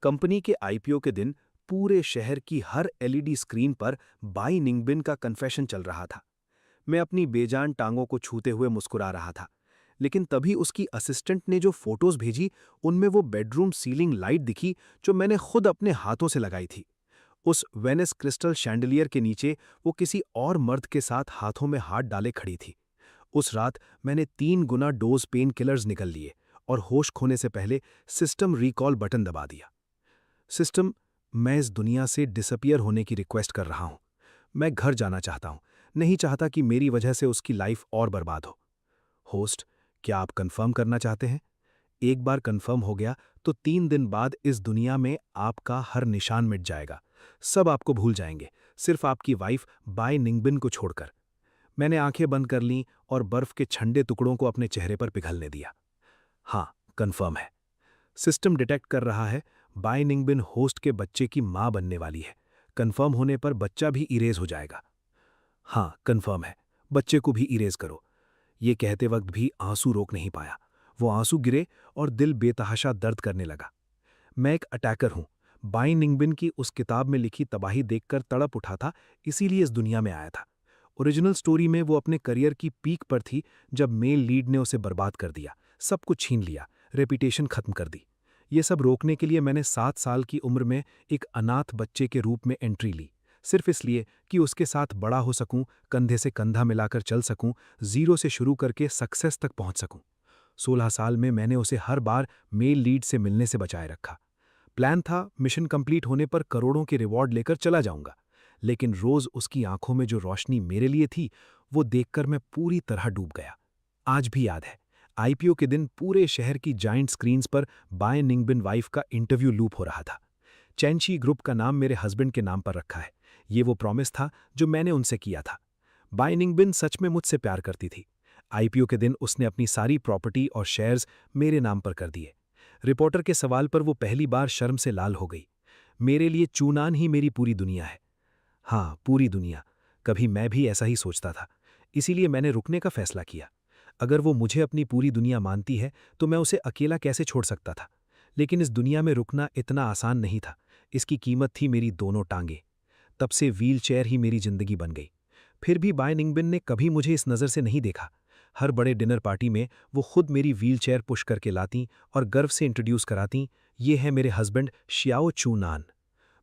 Company के IPO के दिन पूरे शहर की हर एलईडी स्क्रीन पर बाई निंगबिन का कन्फेशन चल रहा था। मैं अपनी बेजान टांगों को छूते हुए मुस्कुरा रहा था, लेकिन तभी उसकी असिस्टेंट ने जो फोटोज भेजी, उनमें वो बेडरूम सीलिंग लाइट दिखी जो मैंने खुद अपने हाथों से लगाई थी। उस वेनिस क्रिस्टल शैंडलियर के नीचे वो किसी और मर्द के साथ हाथों में हाथ डाले खड़ी थी। उस रात मैंने 3 गुना डोज पेन किलर्स निकल लिए और होश खोने से पहले सिस्टम रिकॉल बटन दबा दिया। सिस्टम, मैं इस दुनिया से डिसअपियर होने की रिक्वेस्ट कर रहा हूं। मैं घर जाना चाहता हूं, नहीं चाहता कि मेरी वजह से उसकी लाइफ और बर्बाद हो। होस्ट, क्या आप कंफर्म करना चाहते हैं? एक बार कंफर्म हो गया तो 3 दिन बाद इस दुनिया में आपका हर निशान मिट जाएगा। सब आपको भूल जाएंगे, सिर्फ आपकी वाइफ बाय निंगबिन को छोड़कर। मैंने आंखें बंद कर लीं और बर्फ के ठंडे टुकड़ों को अपने चेहरे पर पिघलने दिया। हाँ, कंफर्म है। सिस्टम डिटेक्ट कर रहा है, बाय निंगबिन होस्ट के बच्चे की मां बनने वाली है। कंफर्म होने पर बच्चा भी इरेज हो जाएगा। हाँ, कंफर्म है। बच्चे को भी इरेज करो। ये कहते वक्त भी आंसू रोक नहीं पाया। वो आंसू गिरे और दिल बेतहाशा दर्द करने लगा। मैं एक अटैकर हूं। बाय निंगबिन की उस किताब में लिखी तबाही देखकर तड़प उठा था, इसीलिए इस दुनिया में आया था। ओरिजिनल स्टोरी में वो अपने करियर की पीक पर थी जब मेल लीड ने उसे बर्बाद कर दिया, सब कुछ छीन लिया, रेपुटेशन खत्म कर दी। ये सब रोकने के लिए मैंने 7 साल की उम्र में एक अनाथ बच्चे के रूप में एंट्री ली, सिर्फ इसलिए कि उसके साथ बड़ा हो सकूं, कंधे से कंधा मिलाकर चल सकूं, जीरो से शुरू करके सक्सेस तक पहुंच सकूं। 16 साल में मैंने उसे हर बार मेल लीड से मिलने से बचाए रखा। प्लान था मिशन कंप्लीट होने पर करोड़ों के रिवॉर्ड लेकर चला जाऊंगा, लेकिन रोज उसकी आंखों में जो रोशनी मेरे लिए थी, वो देखकर मैं पूरी तरह डूब गया। आज भी याद है, आईपीओ के दिन पूरे शहर की जाइंट स्क्रीन्स पर बाय निंगबिन वाइफ का इंटरव्यू लूप हो रहा था। चैनशी ग्रुप का नाम मेरे हस्बैंड के नाम पर रखा है। ये वो प्रॉमिस था जो मैंने उनसे किया था। बाय निंगबिन सच में मुझसे प्यार करती थी। आईपीओ के दिन उसने अपनी सारी प्रॉपर्टी और शेयर्स मेरे नाम पर कर दिए। रिपोर्टर के सवाल पर वो पहली बार शर्म से लाल हो गई। मेरे लिए चूनान ही मेरी पूरी दुनिया है। हाँ, पूरी दुनिया। कभी मैं भी ऐसा ही सोचता था। इसीलिए मैंने रुकने का फैसला किया। अगर वो मुझे अपनी पूरी दुनिया मानती है तो मैं उसे अकेला कैसे छोड़ सकता था। लेकिन इस दुनिया में रुकना इतना आसान नहीं था। इसकी कीमत थी मेरी दोनों टांगें। तब से व्हील चेयर ही मेरी जिंदगी बन गई। फिर भी बाय निंगबिन ने कभी मुझे इस नज़र से नहीं देखा। हर बड़े डिनर पार्टी में वो खुद मेरी व्हील चेयर पुश करके लाती और गर्व से इंट्रोड्यूस कराती, ये है मेरे हस्बैंड शियाओ चूनान।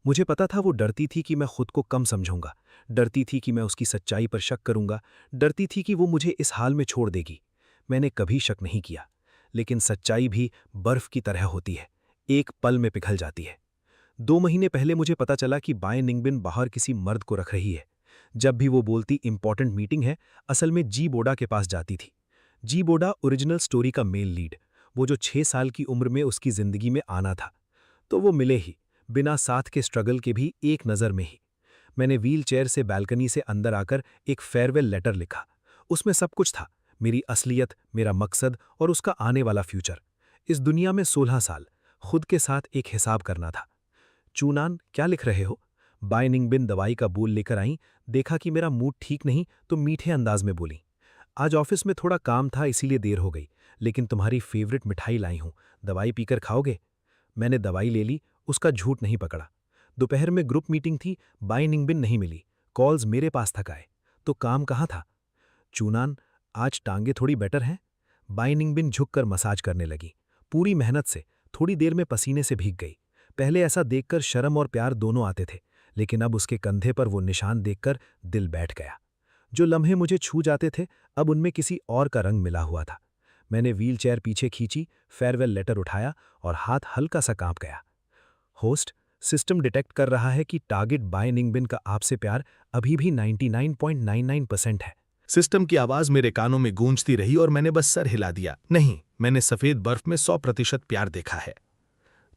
मुझे पता था वो डरती थी कि मैं खुद को कम समझूंगा, डरती थी कि मैं उसकी सच्चाई पर शक करूंगा, डरती थी कि वो मुझे इस हाल में छोड़ देगी। मैंने कभी शक नहीं किया, लेकिन सच्चाई भी बर्फ की तरह होती है, एक पल में पिघल जाती है। 2 महीने पहले मुझे पता चला कि बाय निंगबिन बाहर किसी मर्द को रख रही है। जब भी वो बोलती इंपॉर्टेंट मीटिंग है, असल में जी बोडा के पास जाती थी। जी बोडा ओरिजिनल स्टोरी का मेल लीड, वो जो 6 साल की उम्र में उसकी जिंदगी में आना था। तो वो मिले ही, बिना साथ के स्ट्रगल के भी, एक नज़र में ही। मैंने व्हील चेयर से बालकनी से अंदर आकर एक फेयरवेल लेटर लिखा। उसमें सब कुछ था, मेरी असलियत, मेरा मकसद और उसका आने वाला फ्यूचर। इस दुनिया में 16 साल, खुद के साथ एक हिसाब करना था। चूनान, क्या लिख रहे हो? बाय निंगबिन दवाई का बोल लेकर आई। देखा कि मेरा मूड ठीक नहीं तो मीठे अंदाज में बोली, आज ऑफिस में थोड़ा काम था इसीलिए देर हो गई, लेकिन तुम्हारी फेवरेट मिठाई लाई हूं, दवाई पीकर खाओगे? मैंने दवाई ले ली, उसका झूठ नहीं पकड़ा। दोपहर में ग्रुप मीटिंग थी, बाय निंगबिन नहीं मिली, कॉल्स मेरे पास तक आए। तो काम कहाँ था? चूनान, आज टांगे थोड़ी बेटर हैं? बाय निंगबिन झुककर मसाज करने लगी, पूरी मेहनत से, थोड़ी देर में पसीने से भीग गई। पहले ऐसा देखकर शर्म और प्यार दोनों आते थे, लेकिन अब उसके कंधे पर वो निशान देखकर दिल बैठ गया। जो लम्हे मुझे छू जाते थे, अब उनमें किसी और का रंग मिला हुआ था। मैंने व्हील चेयर पीछे खींची, फेयरवेल लेटर उठाया और हाथ हल्का सा कांप गया। होस्ट, सिस्टम डिटेक्ट कर रहा है कि टारगेट बाय निंगबिन का आपसे प्यार अभी भी 99.99% है। सिस्टम की आवाज मेरे कानों में गूंजती रही और मैंने बस सर हिला दिया। नहीं, मैंने सफेद बर्फ में 100% प्यार देखा है।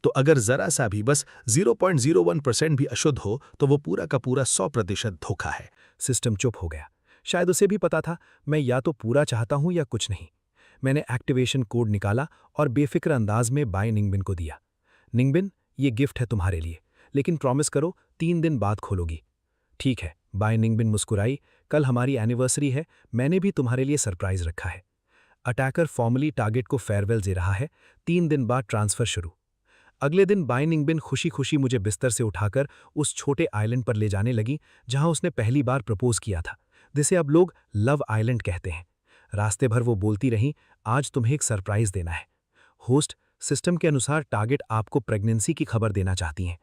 तो अगर जरा सा भी, बस 0.01% भी अशुद्ध हो तो वो पूरा का पूरा 100% धोखा है। सिस्टम चुप हो गया। शायद उसे भी पता था मैं या तो पूरा चाहता हूं या कुछ नहीं। मैंने एक्टिवेशन कोड निकाला और बेफिक्र अंदाज में बाय निंगबिन को दिया। निंगबिन, ये गिफ्ट है तुम्हारे लिए, लेकिन प्रॉमिस करो 3 दिन बाद खोलोगी। ठीक है, बाय निंगबिन मुस्कुराई, कल हमारी एनिवर्सरी है, मैंने भी तुम्हारे लिए सरप्राइज रखा है। अटैकर फॉर्मली टारगेट को फेयरवेल दे रहा है, 3 दिन बाद ट्रांसफर शुरू। अगले दिन बाई निंगबिन खुशी खुशी मुझे बिस्तर से उठाकर उस छोटे आइलैंड पर ले जाने लगी जहां उसने पहली बार प्रपोज किया था, जिसे अब लोग लव आइलैंड कहते हैं। रास्ते भर वो बोलती रही, आज तुम्हें एक सरप्राइज देना है। होस्ट, सिस्टम के अनुसार टारगेट आपको प्रेगनेंसी की खबर देना चाहती हैं।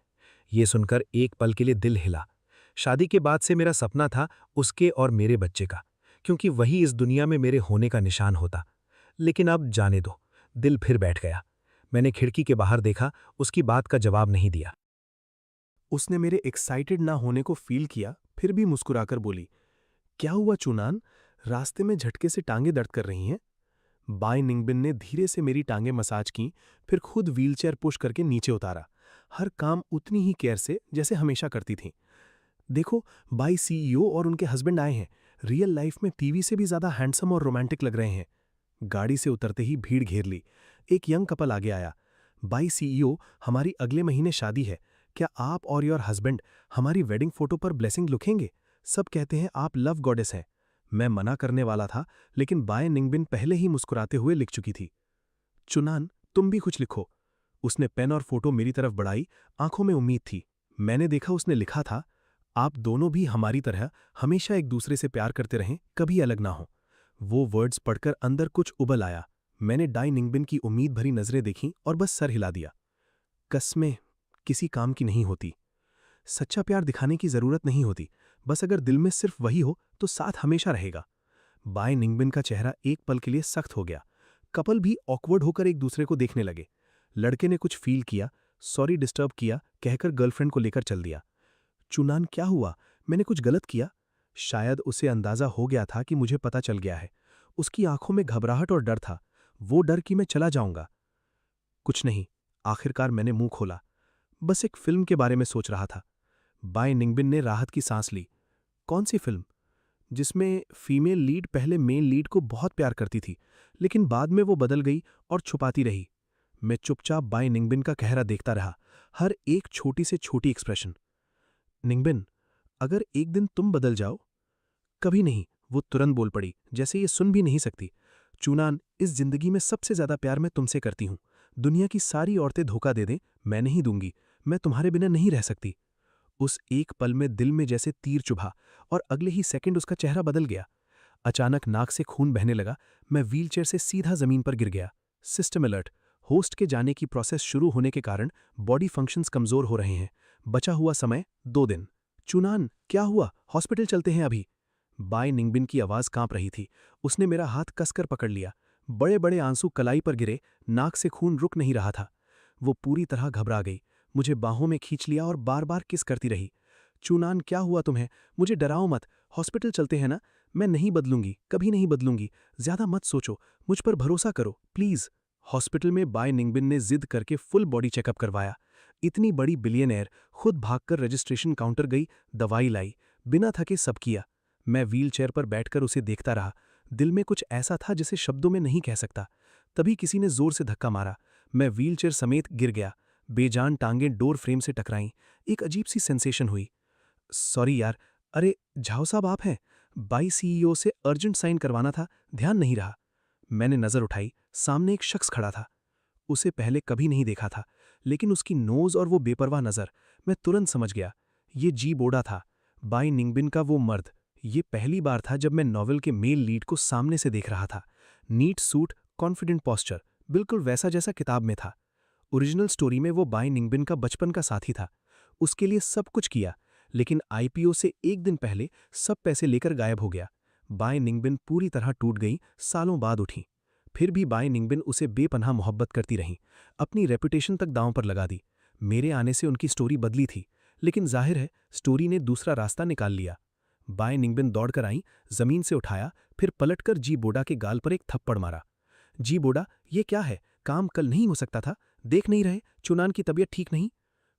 ये सुनकर एक पल के लिए दिल हिला। शादी के बाद से मेरा सपना था उसके और मेरे बच्चे का, क्योंकि वही इस दुनिया में मेरे होने का निशान होता। लेकिन अब जाने दो, दिल फिर बैठ गया। मैंने खिड़की के बाहर देखा, उसकी बात का जवाब नहीं दिया। उसने मेरे एक्साइटेड ना होने को फील किया, फिर भी मुस्कुराकर बोली, क्या हुआ चुनान, रास्ते में झटके से टांगे दर्द कर रही हैं? बाई निंगबिन ने धीरे से मेरी टांगे मसाज की, फिर खुद व्हीलचेयर पुश करके नीचे उतारा। हर काम उतनी ही केयर से जैसे हमेशा करती थी। देखो, बाई सीईओ और उनके हस्बैंड आए हैं। रियल लाइफ में टीवी से भी ज्यादा हैंडसम और रोमांटिक लग रहे हैं। गाड़ी से उतरते ही भीड़ घेर ली। एक यंग कपल आगे आया। बाई सीईओ, हमारी अगले महीने शादी है। क्या आप और योर हस्बैंड हमारी वेडिंग फोटो पर ब्लेसिंग लिखेंगे? सब कहते हैं आप लव गॉडेस हैं। मैं मना करने वाला था, लेकिन बाय निंगबिन पहले ही मुस्कुराते हुए लिख चुकी थी। चुनान, तुम भी कुछ लिखो। उसने पेन और फोटो मेरी तरफ बढ़ाई, आंखों में उम्मीद थी। मैंने देखा उसने लिखा था, आप दोनों भी हमारी तरह हमेशा एक दूसरे से प्यार करते रहें, कभी अलग ना हो। वो वर्ड्स पढ़कर अंदर कुछ उबल आया। मैंने डाई निंगबिन की उम्मीद भरी नजरें देखीं और बस सर हिला दिया। कसमें किसी काम की नहीं होती। सच्चा प्यार दिखाने की जरूरत नहीं होती, बस अगर दिल में सिर्फ वही हो तो साथ हमेशा रहेगा। बाय निंगबिन का चेहरा एक पल के लिए सख्त हो गया। कपल भी ऑकवर्ड होकर एक दूसरे को देखने लगे। लड़के ने कुछ फील किया, सॉरी डिस्टर्ब किया कहकर गर्लफ्रेंड को लेकर चल दिया। चुनान, क्या हुआ? मैंने कुछ गलत किया? शायद उसे अंदाजा हो गया था कि मुझे पता चल गया है। उसकी आंखों में घबराहट और डर था, वो डर कि मैं चला जाऊंगा। कुछ नहीं, आखिरकार मैंने मुंह खोला। बस एक फिल्म के बारे में सोच रहा था। बाय निंगबिन ने राहत की सांस ली। कौन सी फिल्म? जिसमें फीमेल लीड पहले मेल लीड को बहुत प्यार करती थी, लेकिन बाद में वो बदल गई और छुपाती रही। मैं चुपचाप बाय निंगबिन का चेहरा देखता रहा, हर एक छोटी से छोटी एक्सप्रेशन। निंगबिन, अगर एक दिन तुम बदल जाओ? कभी नहीं, वो तुरंत बोल पड़ी, जैसे ये सुन भी नहीं सकती। चूनान, इस जिंदगी में सबसे ज्यादा प्यार मैं तुमसे करती हूं। दुनिया की सारी औरतें धोखा दे दें, मैं नहीं दूंगी। मैं तुम्हारे बिना नहीं रह सकती। उस एक पल में दिल में जैसे तीर चुभा और अगले ही सेकंड उसका चेहरा बदल गया। अचानक नाक से खून बहने लगा। मैं व्हीलचेयर से सीधा जमीन पर गिर गया। सिस्टम अलर्ट, होस्ट के जाने की प्रोसेस शुरू होने के कारण बॉडी फंक्शंस कमजोर हो रहे हैं। बचा हुआ समय 2 दिन। चुनान, क्या हुआ? हॉस्पिटल चलते हैं अभी। बाय निंगबिन की आवाज कांप रही थी। उसने मेरा हाथ कसकर पकड़ लिया। बड़े बड़े आंसू कलाई पर गिरे, नाक से खून रुक नहीं रहा था। वो पूरी तरह घबरा गई, मुझे बाहों में खींच लिया और बार बार किस करती रही। चूनान, क्या हुआ तुम्हें? मुझे डराओ मत, हॉस्पिटल चलते हैं ना। मैं नहीं बदलूंगी, कभी नहीं बदलूंगी। ज्यादा मत सोचो, मुझ पर भरोसा करो प्लीज। हॉस्पिटल में बाय निंगबिन ने जिद करके फुल बॉडी चेकअप करवाया। इतनी बड़ी बिलियनर खुद भागकर रजिस्ट्रेशन काउंटर गई, दवाई लाई, बिना थके सब किया। मैं व्हीलचेयर पर बैठकर उसे देखता रहा। दिल में कुछ ऐसा था जिसे शब्दों में नहीं कह सकता। तभी किसी ने जोर से धक्का मारा। मैं व्हीलचेयर समेत गिर गया। बेजान टांगें डोर फ्रेम से टकराईं। एक अजीब सी सेंसेशन हुई। सॉरी यार। अरे झाओ साहब, आप हैं? बाई सीईओ से अर्जेंट साइन करवाना था, ध्यान नहीं रहा। मैंने नजर उठाई, सामने एक शख्स खड़ा था। उसे पहले कभी नहीं देखा था, लेकिन उसकी नोज और वो बेपरवाह नजर, मैं तुरंत समझ गया। ये जी बोडा था, बाई निंगबिन का वो मर्द। ये पहली बार था जब मैं नॉवेल के मेल लीड को सामने से देख रहा था। नीट सूट, कॉन्फिडेंट पॉस्चर, बिल्कुल वैसा जैसा किताब में था। ओरिजिनल स्टोरी में वो बाय निंगबिन का बचपन का साथी था। उसके लिए सब कुछ किया, लेकिन आईपीओ से एक दिन पहले सब पैसे लेकर गायब हो गया। बाय निंगबिन पूरी तरह टूट गई, सालों बाद उठी। फिर भी बाय निंगबिन उसे बेपनाह मोहब्बत करती रहीं, अपनी रेपुटेशन तक दांव पर लगा दी। मेरे आने से उनकी स्टोरी बदली थी, लेकिन जाहिर है स्टोरी ने दूसरा रास्ता निकाल लिया। बाय निंगबिन दौड़कर आई, जमीन से उठाया, फिर पलटकर जी बोडा के गाल पर एक थप्पड़ मारा। जी बोडा, ये क्या है? काम कल नहीं हो सकता था? देख नहीं रहे चुनान की तबीयत ठीक नहीं?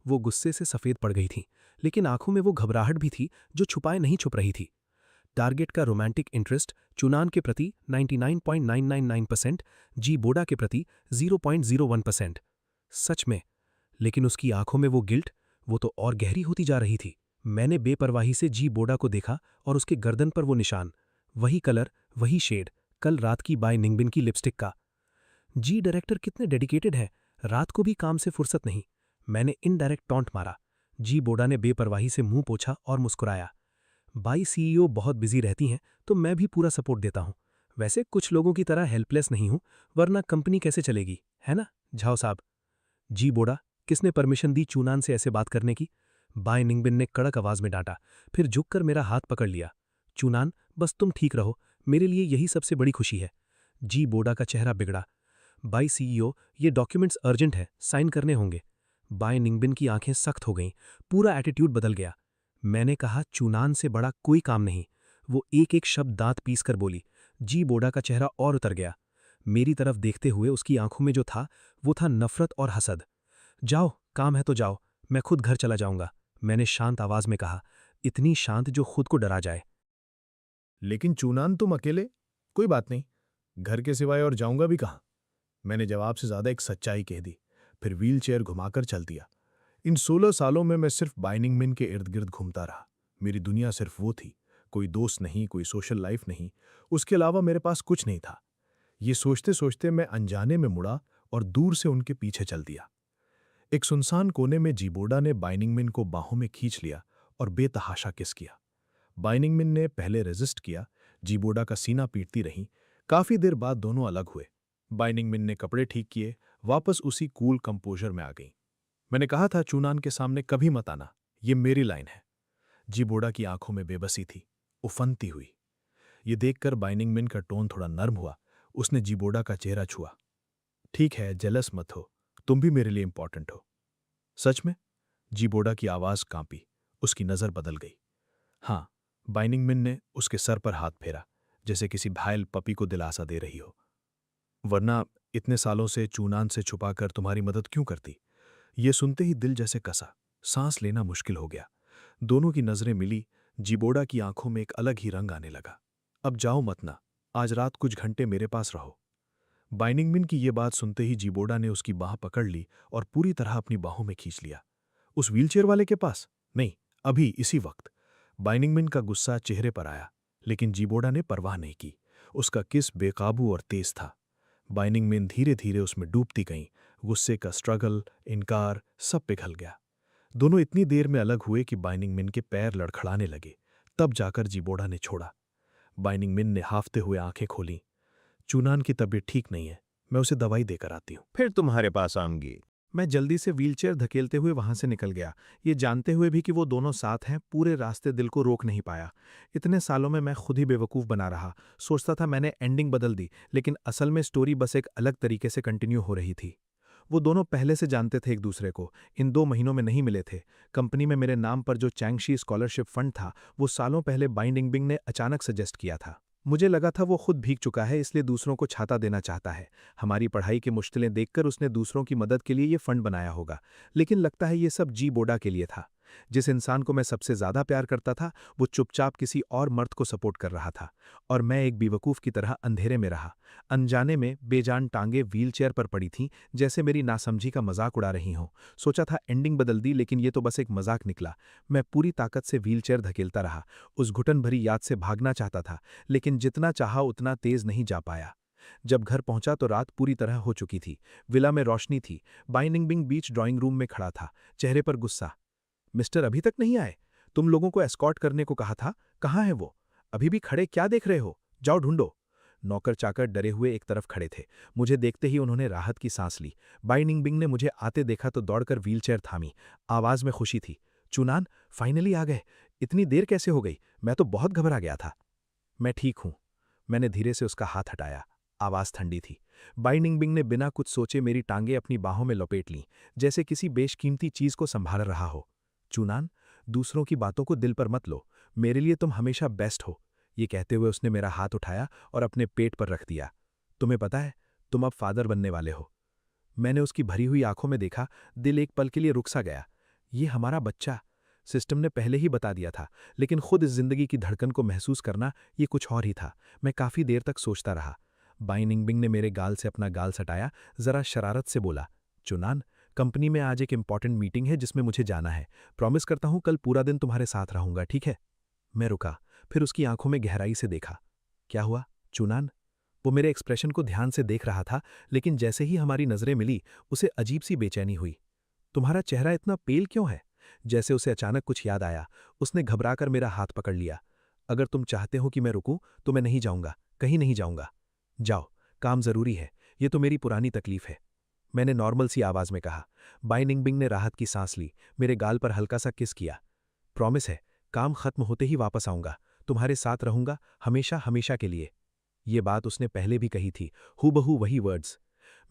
वो गुस्से से सफेद पड़ गई थी, लेकिन आंखों में वो घबराहट भी थी जो छुपाए नहीं छुप रही थी। टारगेट का रोमांटिक इंटरेस्ट चुनान के प्रति 99.999%, जी बोडा के प्रति 0.01%। सच में, लेकिन उसकी आंखों में वो गिल्ट, वो तो और गहरी होती जा रही थी। मैंने बेपरवाही से जी बोडा को देखा और उसके गर्दन पर वो निशान, वही कलर, वही शेड, कल रात की बाय निंगबिन की लिपस्टिक का। जी डायरेक्टर कितने डेडिकेटेड है। रात को भी काम से फुर्सत नहीं। मैंने इनडायरेक्ट टॉन्ट मारा। जी बोडा ने बेपरवाही से मुंह पोंछा और मुस्कुराया। बाई सीईओ बहुत बिजी रहती हैं तो मैं भी पूरा सपोर्ट देता हूं। वैसे कुछ लोगों की तरह हेल्पलेस नहीं हूं, वरना कंपनी कैसे चलेगी, है ना झाओ साहब? जी बोडा, किसने परमिशन दी चूनान से ऐसे बात करने की? बाय निंगबिन ने कड़क आवाज में डांटा, फिर झुककर मेरा हाथ पकड़ लिया। चूनान, बस तुम ठीक रहो, मेरे लिए यही सबसे बड़ी खुशी है। जी बोडा का चेहरा बिगड़ा। बाय सीईओ, ये डॉक्यूमेंट्स अर्जेंट है, साइन करने होंगे। बाय निंगबिन की आंखें सख्त हो गईं, पूरा एटीट्यूड बदल गया। मैंने कहा, चूनान से बड़ा कोई काम नहीं। वो एक एक शब्द दांत पीसकर बोली। जी बोडा का चेहरा और उतर गया। मेरी तरफ देखते हुए उसकी आंखों में जो था वो था नफरत और हसद। जाओ, काम है तो जाओ, मैं खुद घर चला जाऊंगा, मैंने शांत आवाज में कहा, इतनी शांत जो खुद को डरा जाए। लेकिन चूनान, तुम अकेले? कोई बात नहीं, घर के सिवाय और जाऊंगा भी कहाँ? मैंने जवाब से ज्यादा एक सच्चाई कह दी, फिर व्हील चेयर घुमाकर चल दिया। इन 16 सालों में मैं सिर्फ बाइनिंग मिन के इर्द गिर्द घूमता रहा। मेरी दुनिया सिर्फ वो थी, कोई दोस्त नहीं, कोई सोशल लाइफ नहीं, उसके अलावा मेरे पास कुछ नहीं था। ये सोचते सोचते मैं अनजाने में मुड़ा और दूर से उनके पीछे चल दिया। एक सुनसान कोने में जीबोडा ने बाइनिंग मिन को बाहों में खींच लिया और बेतहाशा किस किया। बाइनिंग मिन ने पहले रेजिस्ट किया, जीबोडा का सीना पीटती रही। काफी देर बाद दोनों अलग हुए। बाइनिंग मिन ने कपड़े ठीक किए, वापस उसी कूल कंपोजर में आ गई। मैंने कहा था चूनान के सामने कभी मत आना, ये मेरी लाइन है। जीबोडा की आंखों में बेबसी थी, उफनती हुई। ये देखकर बाइनिंग मिन का टोन थोड़ा नर्म हुआ। उसने जीबोडा का चेहरा छुआ। ठीक है, जेलस मत हो, तुम भी मेरे लिए इंपॉर्टेंट हो। सच में? जीबोडा की आवाज कांपी, उसकी नजर बदल गई। हाँ, बाइनिंग मिन ने उसके सर पर हाथ फेरा, जैसे किसी घायल पपी को दिलासा दे रही हो। वरना इतने सालों से चूनान से छुपाकर तुम्हारी मदद क्यों करती? ये सुनते ही दिल जैसे कसा, सांस लेना मुश्किल हो गया। दोनों की नजरें मिली, जीबोडा की आंखों में एक अलग ही रंग आने लगा। अब जाओ मत ना, आज रात कुछ घंटे मेरे पास रहो। बाइनिंग मिन की ये बात सुनते ही जीबोडा ने उसकी बाह पकड़ ली और पूरी तरह अपनी बाहों में खींच लिया। उस व्हीलचेयर वाले के पास? नहीं, अभी इसी वक्त। बाइनिंग मिन का गुस्सा चेहरे पर आया, लेकिन जीबोडा ने परवाह नहीं की। उसका किस बेकाबू और तेज था। बाइनिंग मिन धीरे धीरे उसमें डूबती गईं। गुस्से का स्ट्रगल, इनकार, सब पिघल गया। दोनों इतनी देर में अलग हुए कि बाइनिंग मिन के पैर लड़खड़ाने लगे। तब जाकर जीबोडा ने छोड़ा। बाइनिंग मिन ने हाफते हुए आंखें खोलीं। चूनान की तबीयत ठीक नहीं है, मैं उसे दवाई देकर आती हूँ। फिर तुम्हारे पास आऊंगी। मैं जल्दी से व्हीलचेयर धकेलते हुए वहां से निकल गया, ये जानते हुए भी कि वो दोनों साथ हैं। पूरे रास्ते दिल को रोक नहीं पाया। इतने सालों में मैं खुद ही बेवकूफ़ बना रहा। सोचता था मैंने एंडिंग बदल दी, लेकिन असल में स्टोरी बस एक अलग तरीके से कंटिन्यू हो रही थी। वो दोनों पहले से जानते थे एक दूसरे को, इन 2 महीनों में नहीं मिले थे। कंपनी में मेरे नाम पर जो चैंगशी स्कॉलरशिप फंड था, वो सालों पहले बाइंडिंग बिंग ने अचानक सजेस्ट किया था। मुझे लगा था वो खुद भीग चुका है, इसलिए दूसरों को छाता देना चाहता है। हमारी पढ़ाई की मुश्किलें देखकर उसने दूसरों की मदद के लिए ये फंड बनाया होगा। लेकिन लगता है ये सब जी बोडा के लिए था। जिस इंसान को मैं सबसे ज्यादा प्यार करता था, वो चुपचाप किसी और मर्द को सपोर्ट कर रहा था, और मैं एक बेवकूफ की तरह अंधेरे में रहा। अनजाने में बेजान टांगे व्हीलचेयर पर पड़ी थीं, जैसे मेरी नासमझी का मजाक उड़ा रही हों। सोचा था एंडिंग बदल दी, लेकिन ये तो बस एक मजाक निकला। मैं पूरी ताकत से व्हीलचेयर धकेलता रहा। उस घुटन भरी याद से भागना चाहता था, लेकिन जितना चाहा उतना तेज नहीं जा पाया। जब घर पहुंचा तो रात पूरी तरह हो चुकी थी। विला में रोशनी थी। बाइनिंग बिंग बीच ड्राइंग रूम में खड़ा था, चेहरे पर गुस्सा। मिस्टर अभी तक नहीं आए? तुम लोगों को एस्कॉर्ट करने को कहा था, कहाँ है वो? अभी भी खड़े क्या देख रहे हो? जाओ ढूंढो। नौकर चाकर डरे हुए एक तरफ खड़े थे। मुझे देखते ही उन्होंने राहत की सांस ली। बाइनिंग बिंग ने मुझे आते देखा तो दौड़कर व्हीलचेयर थामी। आवाज में खुशी थी। चुनान, फाइनली आ गए। इतनी देर कैसे हो गई? मैं तो बहुत घबरा गया था। मैं ठीक हूं। मैंने धीरे से उसका हाथ हटाया। आवाज ठंडी थी। बाइनिंग बिंग ने बिना कुछ सोचे मेरी टांगें अपनी बाहों में लपेट लीं, जैसे किसी बेशकीमती चीज को संभाल रहा हो। चूनान, दूसरों की बातों को दिल पर मत लो, मेरे लिए तुम हमेशा बेस्ट हो। ये कहते हुए उसने मेरा हाथ उठाया और अपने पेट पर रख दिया। तुम्हें पता है, तुम अब फादर बनने वाले हो। मैंने उसकी भरी हुई आंखों में देखा। दिल एक पल के लिए रुक सा गया। ये हमारा बच्चा, सिस्टम ने पहले ही बता दिया था, लेकिन खुद इस जिंदगी की धड़कन को महसूस करना ये कुछ और ही था। मैं काफी देर तक सोचता रहा। बाइनिंग बिंग ने मेरे गाल से अपना गाल सटाया, जरा शरारत से बोला, चुनान, कंपनी में आज एक इंपॉर्टेंट मीटिंग है जिसमें मुझे जाना है। प्रॉमिस करता हूं कल पूरा दिन तुम्हारे साथ रहूंगा, ठीक है? मैं रुका, फिर उसकी आंखों में गहराई से देखा। क्या हुआ चुनान? वो मेरे एक्सप्रेशन को ध्यान से देख रहा था, लेकिन जैसे ही हमारी नजरें मिली उसे अजीब सी बेचैनी हुई। तुम्हारा चेहरा इतना पेल क्यों है? जैसे उसे अचानक कुछ याद आया, उसने घबराकर मेरा हाथ पकड़ लिया। अगर तुम चाहते हो कि मैं रुकूं तो मैं नहीं जाऊंगा, कहीं नहीं जाऊंगा। जाओ, काम जरूरी है, ये तो मेरी पुरानी तकलीफ है, मैंने नॉर्मल सी आवाज में कहा। बाई निंगबिंग ने राहत की सांस ली, मेरे गाल पर हल्का सा किस किया। प्रॉमिस है, काम खत्म होते ही वापस आऊंगा, तुम्हारे साथ रहूंगा, हमेशा हमेशा के लिए। ये बात उसने पहले भी कही थी, हूबहू वही वर्ड्स।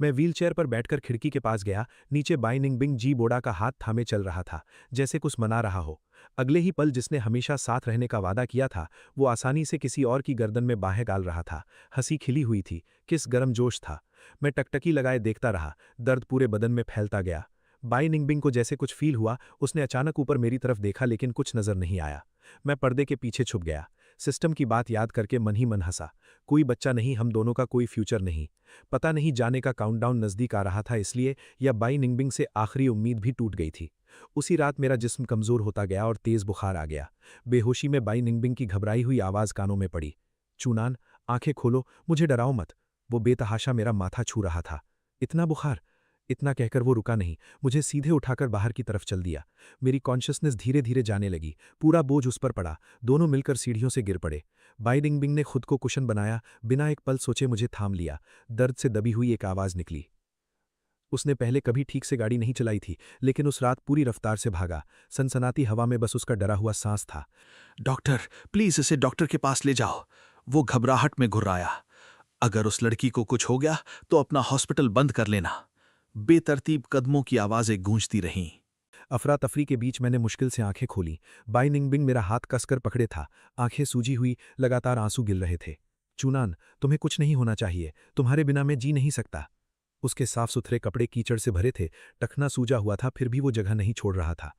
मैं व्हीलचेयर पर बैठकर खिड़की के पास गया। नीचे बाई निंगबिंग जी बोडा का हाथ थामे चल रहा था, जैसे कुछ मना रहा हो। अगले ही पल जिसने हमेशा साथ रहने का वादा किया था, वो आसानी से किसी और की गर्दन में बाहें डाल रहा था। हंसी खिली हुई थी, किस गर्मजोश था। मैं टकटकी लगाए देखता रहा, दर्द पूरे बदन में फैलता गया। बाई निंगबिंग को जैसे कुछ फील हुआ, उसने अचानक ऊपर मेरी तरफ देखा, लेकिन कुछ नजर नहीं आया। मैं पर्दे के पीछे छुप गया। सिस्टम की बात याद करके मन ही मन हंसा। कोई बच्चा नहीं, हम दोनों का कोई फ्यूचर नहीं। पता नहीं जाने का काउंटडाउन नजदीक आ रहा था इसलिए, या बाई निंगबिंग से आखिरी उम्मीद भी टूट गई थी। उसी रात मेरा जिस्म कमजोर होता गया और तेज बुखार आ गया। बेहोशी में बाई निंगबिंग की घबराई हुई आवाज कानों में पड़ी। चूनान, आंखें खोलो, मुझे डराओ मत। वो बेतहाशा मेरा माथा छू रहा था। इतना बुखार? इतना कहकर वो रुका नहीं, मुझे सीधे उठाकर बाहर की तरफ चल दिया। मेरी कॉन्शियसनेस धीरे धीरे जाने लगी, पूरा बोझ उस पर पड़ा। दोनों मिलकर सीढ़ियों से गिर पड़े। बाई निंगबिंग ने खुद को कुशन बनाया, बिना एक पल सोचे मुझे थाम लिया। दर्द से दबी हुई एक आवाज निकली। उसने पहले कभी ठीक से गाड़ी नहीं चलाई थी, लेकिन उस रात पूरी रफ्तार से भागा। सनसनाती हवा में बस उसका डरा हुआ सांस था। डॉक्टर, प्लीज इसे डॉक्टर के पास ले जाओ। वो घबराहट में घुर्राया। अगर उस लड़की को कुछ हो गया तो अपना हॉस्पिटल बंद कर लेना। बेतरतीब कदमों की आवाजें गूंजती रहीं। अफरा तफरी के बीच मैंने मुश्किल से आंखें खोली। बाई निंगबिंग मेरा हाथ कसकर पकड़े था, आंखें सूजी हुई, लगातार आंसू गिर रहे थे। चूनान, तुम्हें कुछ नहीं होना चाहिए, तुम्हारे बिना मैं जी नहीं सकता। उसके साफ सुथरे कपड़े कीचड़ से भरे थे, टखना सूजा हुआ था, फिर भी वो जगह नहीं छोड़ रहा था।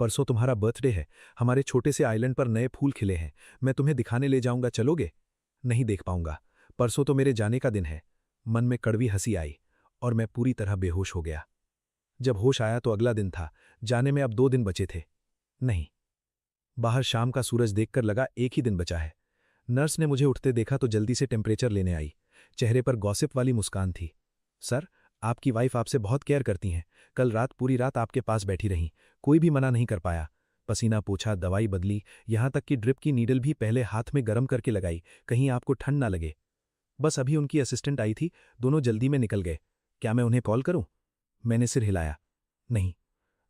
परसों तुम्हारा बर्थडे है, हमारे छोटे से आइलैंड पर नए फूल खिले हैं, मैं तुम्हें दिखाने ले जाऊंगा, चलोगे? नहीं देख पाऊंगा, परसों तो मेरे जाने का दिन है। मन में कड़वी हंसी आई और मैं पूरी तरह बेहोश हो गया। जब होश आया तो अगला दिन था, जाने में अब 2 दिन बचे थे। नहीं, बाहर शाम का सूरज देखकर लगा एक ही दिन बचा है। नर्स ने मुझे उठते देखा तो जल्दी से टेम्परेचर लेने आई। चेहरे पर गॉसिप वाली मुस्कान थी। सर, आपकी वाइफ आपसे बहुत केयर करती हैं, कल रात पूरी रात आपके पास बैठी रहीं, कोई भी मना नहीं कर पाया। पसीना पोंछा, दवाई बदली, यहां तक कि ड्रिप की नीडल भी पहले हाथ में गर्म करके लगाई, कहीं आपको ठंड ना लगे। बस अभी उनकी असिस्टेंट आई थी, दोनों जल्दी में निकल गए। क्या मैं उन्हें कॉल करूं? मैंने सिर हिलाया। नहीं।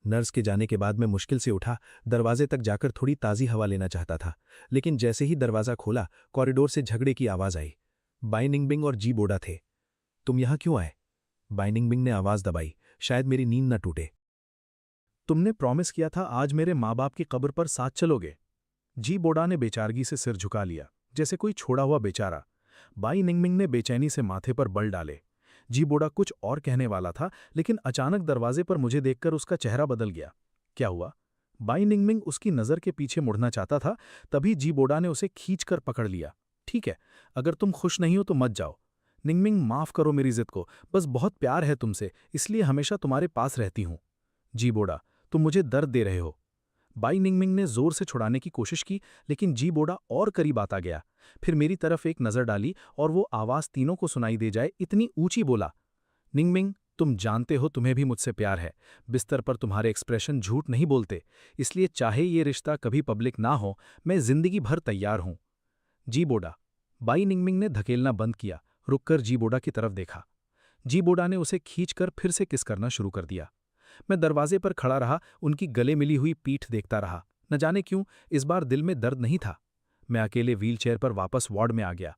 नर्स के जाने के बाद मैं मुश्किल से उठा, दरवाजे तक जाकर थोड़ी ताज़ी हवा लेना चाहता था, लेकिन जैसे ही दरवाज़ा खोला, कॉरिडोर से झगड़े की आवाज़ आई। बाई निंगबिंग और जी बोडा थे। तुम यहाँ क्यों आए? बाई निंगबिंग ने आवाज़ दबाई, शायद मेरी नींद न टूटे। तुमने प्रॉमिस किया था आज मेरे माँ बाप की कब्र पर साथ चलोगे। जी बोडा ने बेचारगी से सिर झुका लिया, जैसे कोई छोड़ा हुआ बेचारा। बाई निंगबिंग ने बेचैनी से माथे पर बल डाले। जी बोडा कुछ और कहने वाला था, लेकिन अचानक दरवाजे पर मुझे देखकर उसका चेहरा बदल गया। क्या हुआ? बाई निंगबिंग उसकी नज़र के पीछे मुड़ना चाहता था, तभी जी बोडा ने उसे खींचकर पकड़ लिया। ठीक है, अगर तुम खुश नहीं हो तो मत जाओ। निंगबिंग, माफ करो मेरी जिद को, बस बहुत प्यार है तुमसे, इसलिए हमेशा तुम्हारे पास रहती हूं। जी बोडा, तुम मुझे दर्द दे रहे हो। बाई निंगबिंग ने जोर से छुड़ाने की कोशिश की, लेकिन जी बोडा और करीब आता गया। फिर मेरी तरफ एक नजर डाली और वो आवाज तीनों को सुनाई दे जाए इतनी ऊंची बोला, निंगबिंग, तुम जानते हो तुम्हें भी मुझसे प्यार है। बिस्तर पर तुम्हारे एक्सप्रेशन झूठ नहीं बोलते, इसलिए चाहे ये रिश्ता कभी पब्लिक ना हो, मैं जिंदगी भर तैयार हूं। जी बोडा। बाई निंगबिंग ने धकेलना बंद किया, रुककर जी बोडा की तरफ देखा। जी बोडा ने उसे खींचकर फिर से किस करना शुरू कर दिया। मैं दरवाजे पर खड़ा रहा, उनकी गले मिली हुई पीठ देखता रहा। न जाने क्यों इस बार दिल में दर्द नहीं था। मैं अकेले व्हीलचेयर पर वापस वार्ड में आ गया।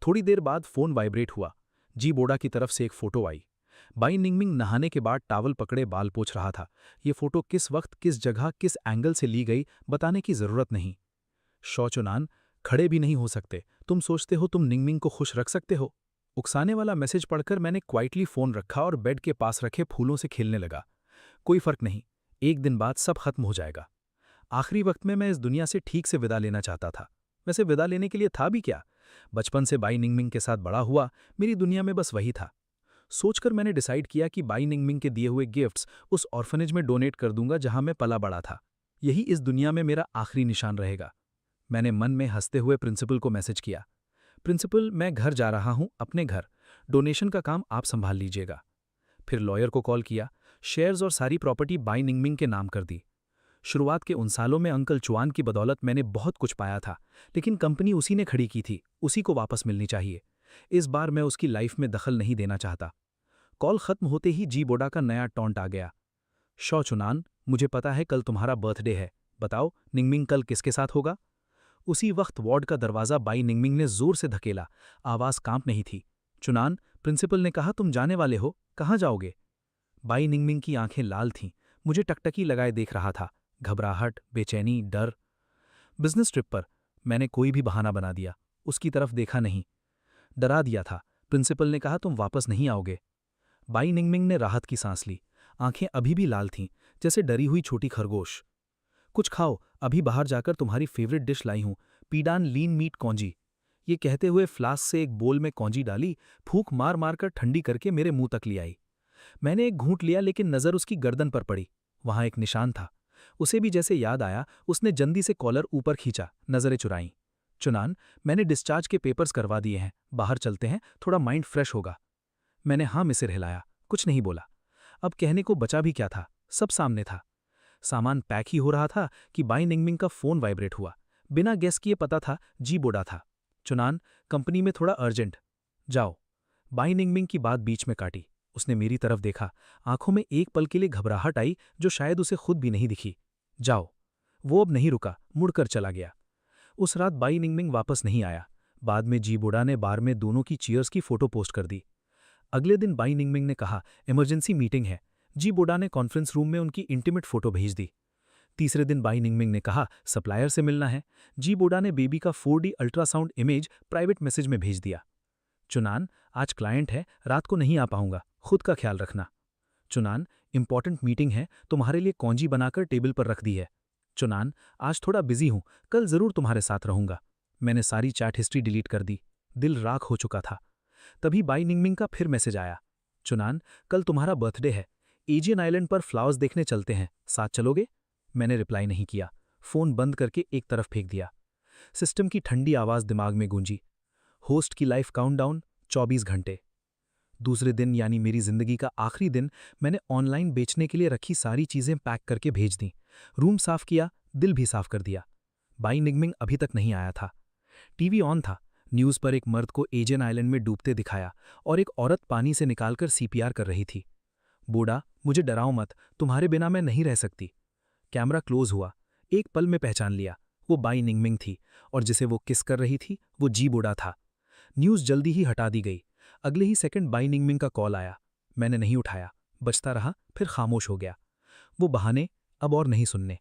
थोड़ी देर बाद फोन वाइब्रेट हुआ। जी बोडा की तरफ से एक फोटो आई। बाई निंगबिंग नहाने के बाद टावल पकड़े बाल पोंछ रहा था। ये फोटो किस वक्त, किस जगह, किस एंगल से ली गई बताने की जरूरत नहीं। शौचुनान, खड़े भी नहीं हो सकते, तुम सोचते हो तुम निंगबिंग को खुश रख सकते हो? उकसाने वाला मैसेज पढ़कर मैंने क्वाइटली फोन रखा और बेड के पास रखे फूलों से खेलने लगा। कोई फर्क नहीं, एक दिन बाद सब खत्म हो जाएगा। आखिरी वक्त में मैं इस दुनिया से ठीक से विदा लेना चाहता था। वैसे विदा लेने के लिए था भी क्या? बचपन से बाई निंगबिंग के साथ बड़ा हुआ, मेरी दुनिया में बस वही था। सोचकर मैंने डिसाइड किया कि बाई निंगबिंग के दिए हुए गिफ्ट्स उस ऑर्फनेज में डोनेट कर दूंगा जहां मैं पला बड़ा था। यही इस दुनिया में मेरा आखिरी निशान रहेगा। मैंने मन में हंसते हुए प्रिंसिपल को मैसेज किया। प्रिंसिपल, मैं घर जा रहा हूँ, अपने घर। डोनेशन का काम आप संभाल लीजिएगा। फिर लॉयर को कॉल किया, शेयर्स और सारी प्रॉपर्टी बाई निंगमिंग के नाम कर दी। शुरुआत के उन सालों में अंकल चुआन की बदौलत मैंने बहुत कुछ पाया था, लेकिन कंपनी उसी ने खड़ी की थी, उसी को वापस मिलनी चाहिए। इस बार मैं उसकी लाइफ में दखल नहीं देना चाहता। कॉल खत्म होते ही जी बोडा का नया टॉन्ट आ गया। शौ चुनान, मुझे पता है कल तुम्हारा बर्थडे है, बताओ निंगमिंग कल किसके साथ होगा? उसी वक्त वार्ड का दरवाजा बाई निंगमिंग ने जोर से धकेला। आवाज कांप नहीं थी। चुनान, प्रिंसिपल ने कहा तुम जाने वाले हो, कहाँ जाओगे? बाई निंगमिंग की आंखें लाल थीं, मुझे टकटकी लगाए देख रहा था। घबराहट, बेचैनी, डर। बिजनेस ट्रिप पर। मैंने कोई भी बहाना बना दिया, उसकी तरफ देखा नहीं। डरा दिया था। प्रिंसिपल ने कहा तुम वापस नहीं आओगे। बाई निंगमिंग ने राहत की सांस ली। आंखें अभी भी लाल थीं, जैसे डरी हुई छोटी खरगोश। कुछ खाओ, अभी बाहर जाकर तुम्हारी फेवरेट डिश लाई हूं, पीडान लीन मीट कौंजी। ये कहते हुए फ्लास्क से एक बोल में कौंजी डाली, फूंक मार मार कर ठंडी करके मेरे मुंह तक ले आई। मैंने एक घूंट लिया, लेकिन नजर उसकी गर्दन पर पड़ी। वहां एक निशान था। उसे भी जैसे याद आया, उसने जल्दी से कॉलर ऊपर खींचा, नजरें चुराईं। चुनान, मैंने डिस्चार्ज के पेपर्स करवा दिए हैं, बाहर चलते हैं, थोड़ा माइंड फ्रेश होगा। मैंने हाँ में सिर हिलाया, कुछ नहीं बोला। अब कहने को बचा भी क्या था, सब सामने था। सामान पैक ही हो रहा था कि बाई निंगमिंग का फोन वाइब्रेट हुआ। बिना गेस किए पता था जी बोडा था। चुनान, कंपनी में थोड़ा अर्जेंट, जाओ। बाई निंगमिंग की बात बीच में काटी। उसने मेरी तरफ देखा, आंखों में एक पल के लिए घबराहट आई जो शायद उसे खुद भी नहीं दिखी। जाओ। वो अब नहीं रुका, मुड़कर चला गया। उस रात बाई निंगमिंग वापस नहीं आया। बाद में जी बोडा ने बार में दोनों की चीयर्स की फोटो पोस्ट कर दी। अगले दिन बाई निंगमिंग ने कहा इमरजेंसी मीटिंग है। जी बोडा ने कॉन्फ्रेंस रूम में उनकी इंटीमेट फोटो भेज दी। तीसरे दिन बाई निंगमिंग ने कहा सप्लायर से मिलना है। जी बोडा ने बेबी का 4D ultrasound image private message में भेज दिया। चुनान, आज क्लाइंट है, रात को नहीं आ पाऊंगा, खुद का ख्याल रखना। चुनान, इंपॉर्टेंट मीटिंग है, तुम्हारे लिए कौंजी बनाकर टेबल पर रख दी है। चुनान, आज थोड़ा बिजी हूं, कल जरूर तुम्हारे साथ रहूंगा। मैंने सारी चैट हिस्ट्री डिलीट कर दी। दिल राख हो चुका था। तभी बाई निंगमिंग का फिर मैसेज आया। चुनान, कल तुम्हारा बर्थडे है, एजियन आइलैंड पर फ्लावर्स देखने चलते हैं, साथ चलोगे? मैंने रिप्लाई नहीं किया, फोन बंद करके एक तरफ फेंक दिया। सिस्टम की ठंडी आवाज दिमाग में गूंजी। होस्ट की लाइफ काउंटडाउन 24 घंटे। दूसरे दिन यानी मेरी जिंदगी का आखिरी दिन, मैंने ऑनलाइन बेचने के लिए रखी सारी चीजें पैक करके भेज दी। रूम साफ किया, दिल भी साफ कर दिया। बाई निंगमिंग अभी तक नहीं आया था। टीवी ऑन था। न्यूज पर एक मर्द को एजियन आइलैंड में डूबते दिखाया और एक औरत पानी से निकालकर सीपीआर कर रही थी। बूढ़ा, मुझे डराओ मत, तुम्हारे बिना मैं नहीं रह सकती। कैमरा क्लोज हुआ। एक पल में पहचान लिया, वो बाई निंगमिंग थी, और जिसे वो किस कर रही थी वो जी बूढ़ा था। न्यूज जल्दी ही हटा दी गई। अगले ही सेकंड बाई निंगमिंग का कॉल आया। मैंने नहीं उठाया, बजता रहा, फिर खामोश हो गया। वो बहाने अब और नहीं सुनने।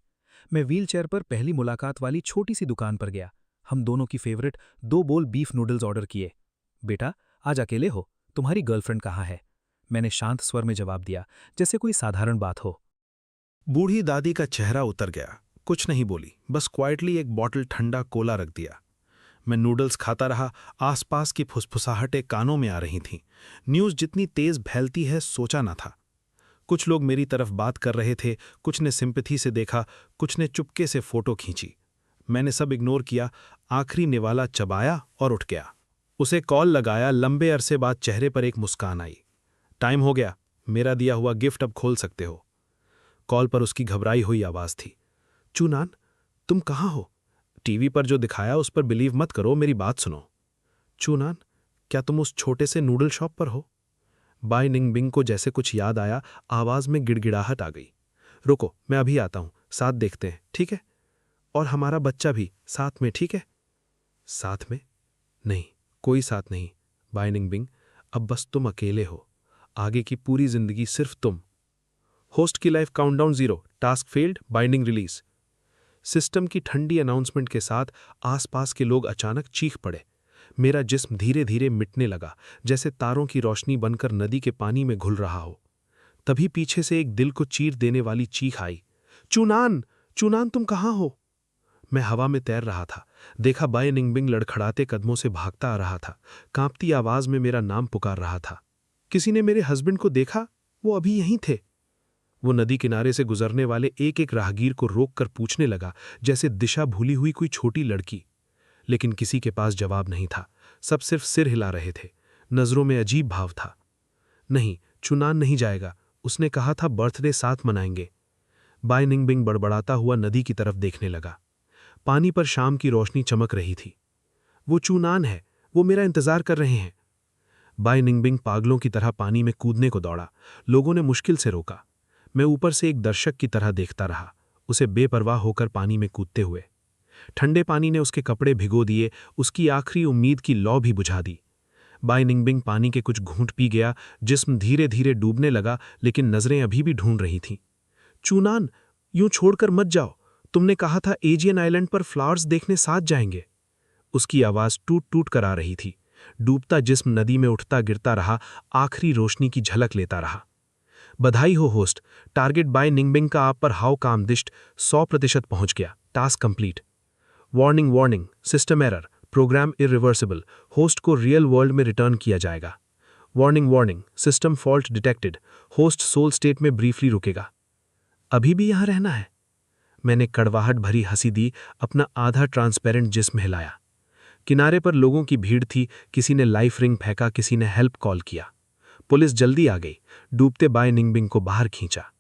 मैं व्हीलचेयर पर पहली मुलाकात वाली छोटी सी दुकान पर गया। हम दोनों की फेवरेट 2 बोल बीफ नूडल्स ऑर्डर किए। बेटा, आज अकेले हो, तुम्हारी गर्लफ्रेंड कहाँ है? मैंने शांत स्वर में जवाब दिया, जैसे कोई साधारण बात हो। बूढ़ी दादी का चेहरा उतर गया। कुछ नहीं बोली, बस क्वाइटली एक बॉटल ठंडा कोला रख दिया। मैं नूडल्स खाता रहा। आसपास की फुसफुसाहटें कानों में आ रही थीं। न्यूज़ जितनी तेज फैलती है सोचा ना था। कुछ लोग मेरी तरफ बात कर रहे थे, कुछ ने सिंपैथी से देखा, कुछ ने चुपके से फोटो खींची। मैंने सब इग्नोर किया। आखिरी निवाला चबाया और उठ गया। उसे कॉल लगाया। लंबे अरसे बाद चेहरे पर एक मुस्कान आई। टाइम हो गया, मेरा दिया हुआ गिफ्ट अब खोल सकते हो। कॉल पर उसकी घबराई हुई आवाज थी। चूनान, तुम कहाँ हो? टीवी पर जो दिखाया उस पर बिलीव मत करो, मेरी बात सुनो। चूनान, क्या तुम उस छोटे से नूडल शॉप पर हो? बाई निंगमिंग को जैसे कुछ याद आया, आवाज में गिड़गिड़ाहट आ गई। रुको, मैं अभी आता हूं, साथ देखते हैं, ठीक है? और हमारा बच्चा भी साथ में, ठीक है? साथ में? नहीं, कोई साथ नहीं। बाई निंगमिंग, अब बस तुम अकेले हो। आगे की पूरी जिंदगी सिर्फ तुम। होस्ट की life countdown 0, task failed, binding release. System की ठंडी अनाउंसमेंट के साथ आसपास के लोग अचानक चीख पड़े। मेरा जिस्म धीरे धीरे मिटने लगा, जैसे तारों की रोशनी बनकर नदी के पानी में घुल रहा हो। तभी पीछे से एक दिल को चीर देने वाली चीख आई। चूनान, चूनान, तुम कहाँ हो? मैं हवा में तैर रहा था। देखा बाई निंगमिंग लड़खड़ाते कदमों से भागता आ रहा था। कांपती आवाज में मेरा नाम पुकार रहा था। किसी ने मेरे हस्बैंड को देखा? वो अभी यहीं थे। वो नदी किनारे से गुजरने वाले एक एक राहगीर को रोककर पूछने लगा, जैसे दिशा भूली हुई कोई छोटी लड़की। लेकिन किसी के पास जवाब नहीं था। सब सिर्फ सिर हिला रहे थे। नजरों में अजीब भाव था। नहीं, चुनान नहीं जाएगा, उसने कहा था बर्थडे साथ मनाएंगे। बाय निंगबिंग बड़बड़ाता हुआ नदी की तरफ देखने लगा। पानी पर शाम की रोशनी चमक रही थी। वो चूनान है, वो मेरा इंतजार कर रहे हैं। बाय निंगबिंग पागलों की तरह पानी में कूदने को दौड़ा। लोगों ने मुश्किल से रोका। मैं ऊपर से एक दर्शक की तरह देखता रहा, उसे बेपरवाह होकर पानी में कूदते हुए। ठंडे पानी ने उसके कपड़े भिगो दिए, उसकी आखिरी उम्मीद की लौ भी बुझा दी। बाय निंगबिंग पानी के कुछ घूंट पी गया, जिस्म धीरे धीरे डूबने लगा, लेकिन नजरें अभी भी ढूंढ रही थीं। चूनान, यूं छोड़कर मत जाओ, तुमने कहा था एजियन आइलैंड पर फ्लावर्स देखने साथ जाएंगे। उसकी आवाज टूट टूट कर आ रही थी। डूबता जिस्म नदी में उठता गिरता रहा, आखिरी रोशनी की झलक लेता रहा। बधाई हो होस्ट, टारगेट बाय निंगबिंग का आप पर हाउ कामदिष्ट 100% पहुंच गया। Task complete. Warning warning, system error, program irreversible, host को रियल वर्ल्ड में रिटर्न किया जाएगा। Warning warning, system fault detected, host soul state में ब्रीफली रुकेगा। अभी भी यहां रहना है? मैंने कड़वाहट भरी हंसी दी, अपना आधा ट्रांसपेरेंट जिस्म हिलाया। किनारे पर लोगों की भीड़ थी, किसी ने लाइफ रिंग फेंका, किसी ने हेल्प कॉल किया। पुलिस जल्दी आ गई, डूबते बाय निंगबिंग को बाहर खींचा।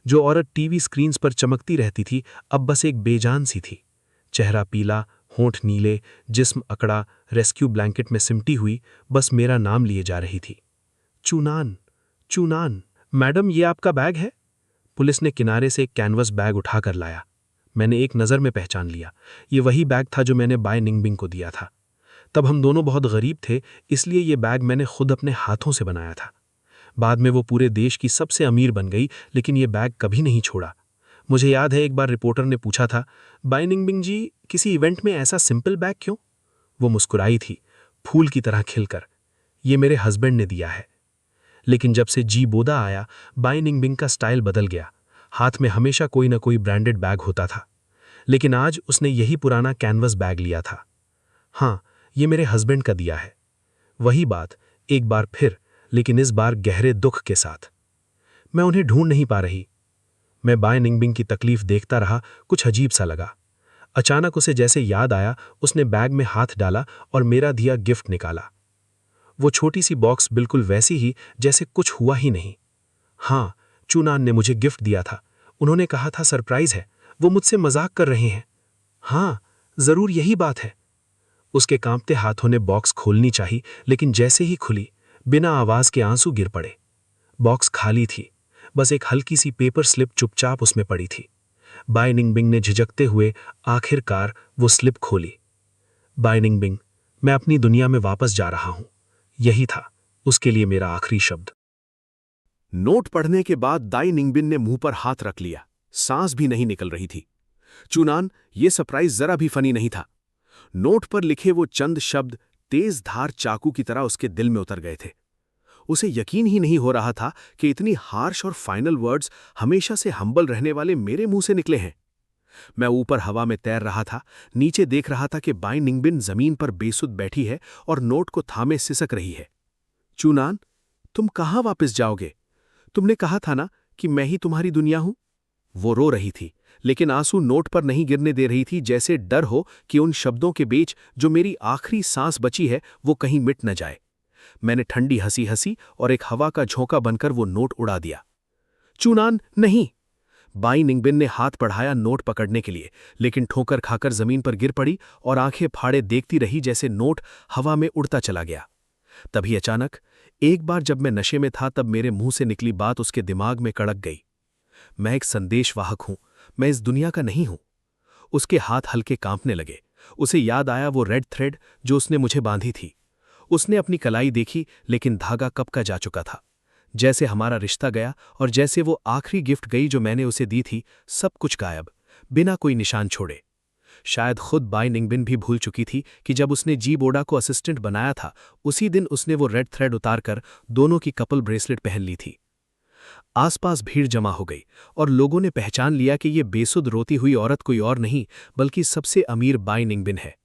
जो औरत टीवी स्क्रीन्स पर चमकती रहती थी, अब बस एक बेजान सी थी। चेहरा पीला, होंठ नीले, जिस्म अकड़ा, रेस्क्यू ब्लैंकेट में सिमटी हुई, बस मेरा नाम लिए जा रही थी। चूनान, चूनान, मैडम ये आपका बैग है? पुलिस ने किनारे से एक कैनवस बैग उठाकर लाया। मैंने एक नज़र में पहचान लिया, ये वही बैग था जो मैंने बाय निंगबिंग को दिया था। तब हम दोनों बहुत गरीब थे, इसलिए ये बैग मैंने खुद अपने हाथों से बनाया था। बाद में वो पूरे देश की सबसे अमीर बन गई, लेकिन ये बैग कभी नहीं छोड़ा। मुझे याद है एक बार रिपोर्टर ने पूछा था, बाय निंगबिंग जी, किसी इवेंट में ऐसा सिंपल बैग क्यों? वो मुस्कुराई थी, फूल की तरह खिलकर। ये मेरे हस्बैंड ने दिया है। लेकिन जब से जी बोदा आया, बाय निंगबिंग का स्टाइल बदल गया। हाथ में हमेशा कोई ना कोई ब्रांडेड बैग होता था, लेकिन आज उसने यही पुराना कैनवस बैग लिया था। हाँ, ये मेरे हस्बैंड का दिया है। वही बात, एक बार फिर, लेकिन इस बार गहरे दुख के साथ। मैं उन्हें ढूंढ नहीं पा रही। मैं बाय निंगबिंग की तकलीफ देखता रहा, कुछ अजीब सा लगा। अचानक उसे जैसे याद आया, उसने बैग में हाथ डाला और मेरा दिया गिफ्ट निकाला। वो छोटी सी बॉक्स बिल्कुल वैसी ही, जैसे कुछ हुआ ही नहीं। हाँ, चूनान ने मुझे गिफ्ट दिया था। उन्होंने कहा था सरप्राइज है, वो मुझसे मजाक कर रहे हैं। हाँ, जरूर यही बात है। उसके कांपते हाथों ने बॉक्स खोलनी चाही, लेकिन जैसे ही खुली, बिना आवाज के आंसू गिर पड़े। बॉक्स खाली थी, बस एक हल्की सी पेपर स्लिप चुपचाप उसमें पड़ी थी। बाय निंगबिंग ने झिझकते हुए आखिरकार वो स्लिप खोली। बाय निंगबिंग, मैं अपनी दुनिया में वापस जा रहा हूं। यही था उसके लिए मेरा आखिरी शब्द। नोट पढ़ने के बाद दाई निंगबिन ने मुंह पर हाथ रख लिया, सांस भी नहीं निकल रही थी। चूनान, ये सरप्राइज जरा भी फनी नहीं था। नोट पर लिखे वो चंद शब्द तेज धार चाकू की तरह उसके दिल में उतर गए थे। उसे यकीन ही नहीं हो रहा था कि इतनी हार्श और फाइनल वर्ड्स हमेशा से हम्बल रहने वाले मेरे मुंह से निकले हैं। मैं ऊपर हवा में तैर रहा था, नीचे देख रहा था कि बाय निंगबिन जमीन पर बेसुध बैठी है और नोट को थामे सिसक रही है। चूनान, तुम कहाँ वापस जाओगे? तुमने कहा था ना कि मैं ही तुम्हारी दुनिया हूं? वो रो रही थी, लेकिन आंसू नोट पर नहीं गिरने दे रही थी, जैसे डर हो कि उन शब्दों के बीच जो मेरी आखिरी सांस बची है वो कहीं मिट न जाए। मैंने ठंडी हंसी हंसी और एक हवा का झोंका बनकर वो नोट उड़ा दिया। चूनान, नहीं! बाई निंगबिन ने हाथ बढ़ाया नोट पकड़ने के लिए, लेकिन ठोकर खाकर जमीन पर गिर पड़ी और आंखें फाड़े देखती रही जैसे नोट हवा में उड़ता चला गया। तभी अचानक, एक बार जब मैं नशे में था, तब मेरे मुंह से निकली बात उसके दिमाग में कड़क गई। मैं एक संदेशवाहक हूं, मैं इस दुनिया का नहीं हूं। उसके हाथ हल्के कांपने लगे। उसे याद आया वो रेड थ्रेड जो उसने मुझे बांधी थी। उसने अपनी कलाई देखी, लेकिन धागा कब का जा चुका था। जैसे हमारा रिश्ता गया और जैसे वो आखिरी गिफ्ट गई जो मैंने उसे दी थी, सब कुछ गायब, बिना कोई निशान छोड़े। शायद खुद बाय निंगबिन भी भूल चुकी थी कि जब उसने जी बोडा को असिस्टेंट बनाया था, उसी दिन उसने वो रेड थ्रेड उतारकर दोनों की कपल ब्रेसलेट पहन ली थी। आसपास भीड़ जमा हो गई और लोगों ने पहचान लिया कि ये बेसुध रोती हुई औरत कोई और नहीं बल्कि सबसे अमीर बाय निंगबिन है।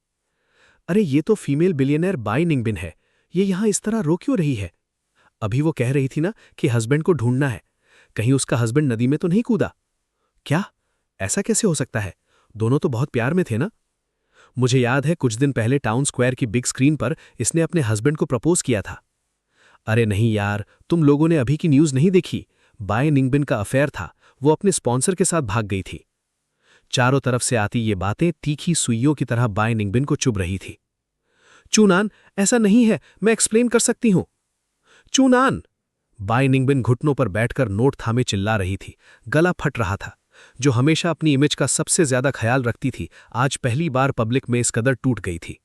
अरे, ये तो फीमेल बिलियनर बाय निंगबिन है। ये यहां इस तरह रो क्यों रही है? अभी वो कह रही थी ना कि हस्बैंड को ढूंढना है। कहीं उसका हस्बैंड नदी में तो नहीं कूदा? क्या? ऐसा कैसे हो सकता है? दोनों तो बहुत प्यार में थे ना? मुझे याद है कुछ दिन पहले टाउन स्क्वायर की बिग स्क्रीन पर इसने अपने हस्बैंड को प्रपोज किया था। अरे नहीं यार, तुम लोगों ने अभी की न्यूज़ नहीं देखी। बाय निंगबिन का अफेयर था, वो अपने स्पॉन्सर के साथ भाग गई थी। चारों तरफ से आती ये बातें तीखी सुइयों की तरह बाय निंगबिन को चुभ रही थी। चूनान, ऐसा नहीं है, मैं एक्सप्लेन कर सकती हूं। चूनान! बाय निंगबिन घुटनों पर बैठकर नोट थामे चिल्ला रही थी, गला फट रहा था। जो हमेशा अपनी इमेज का सबसे ज्यादा ख्याल रखती थी, आज पहली बार पब्लिक में इस कदर टूट गई थी।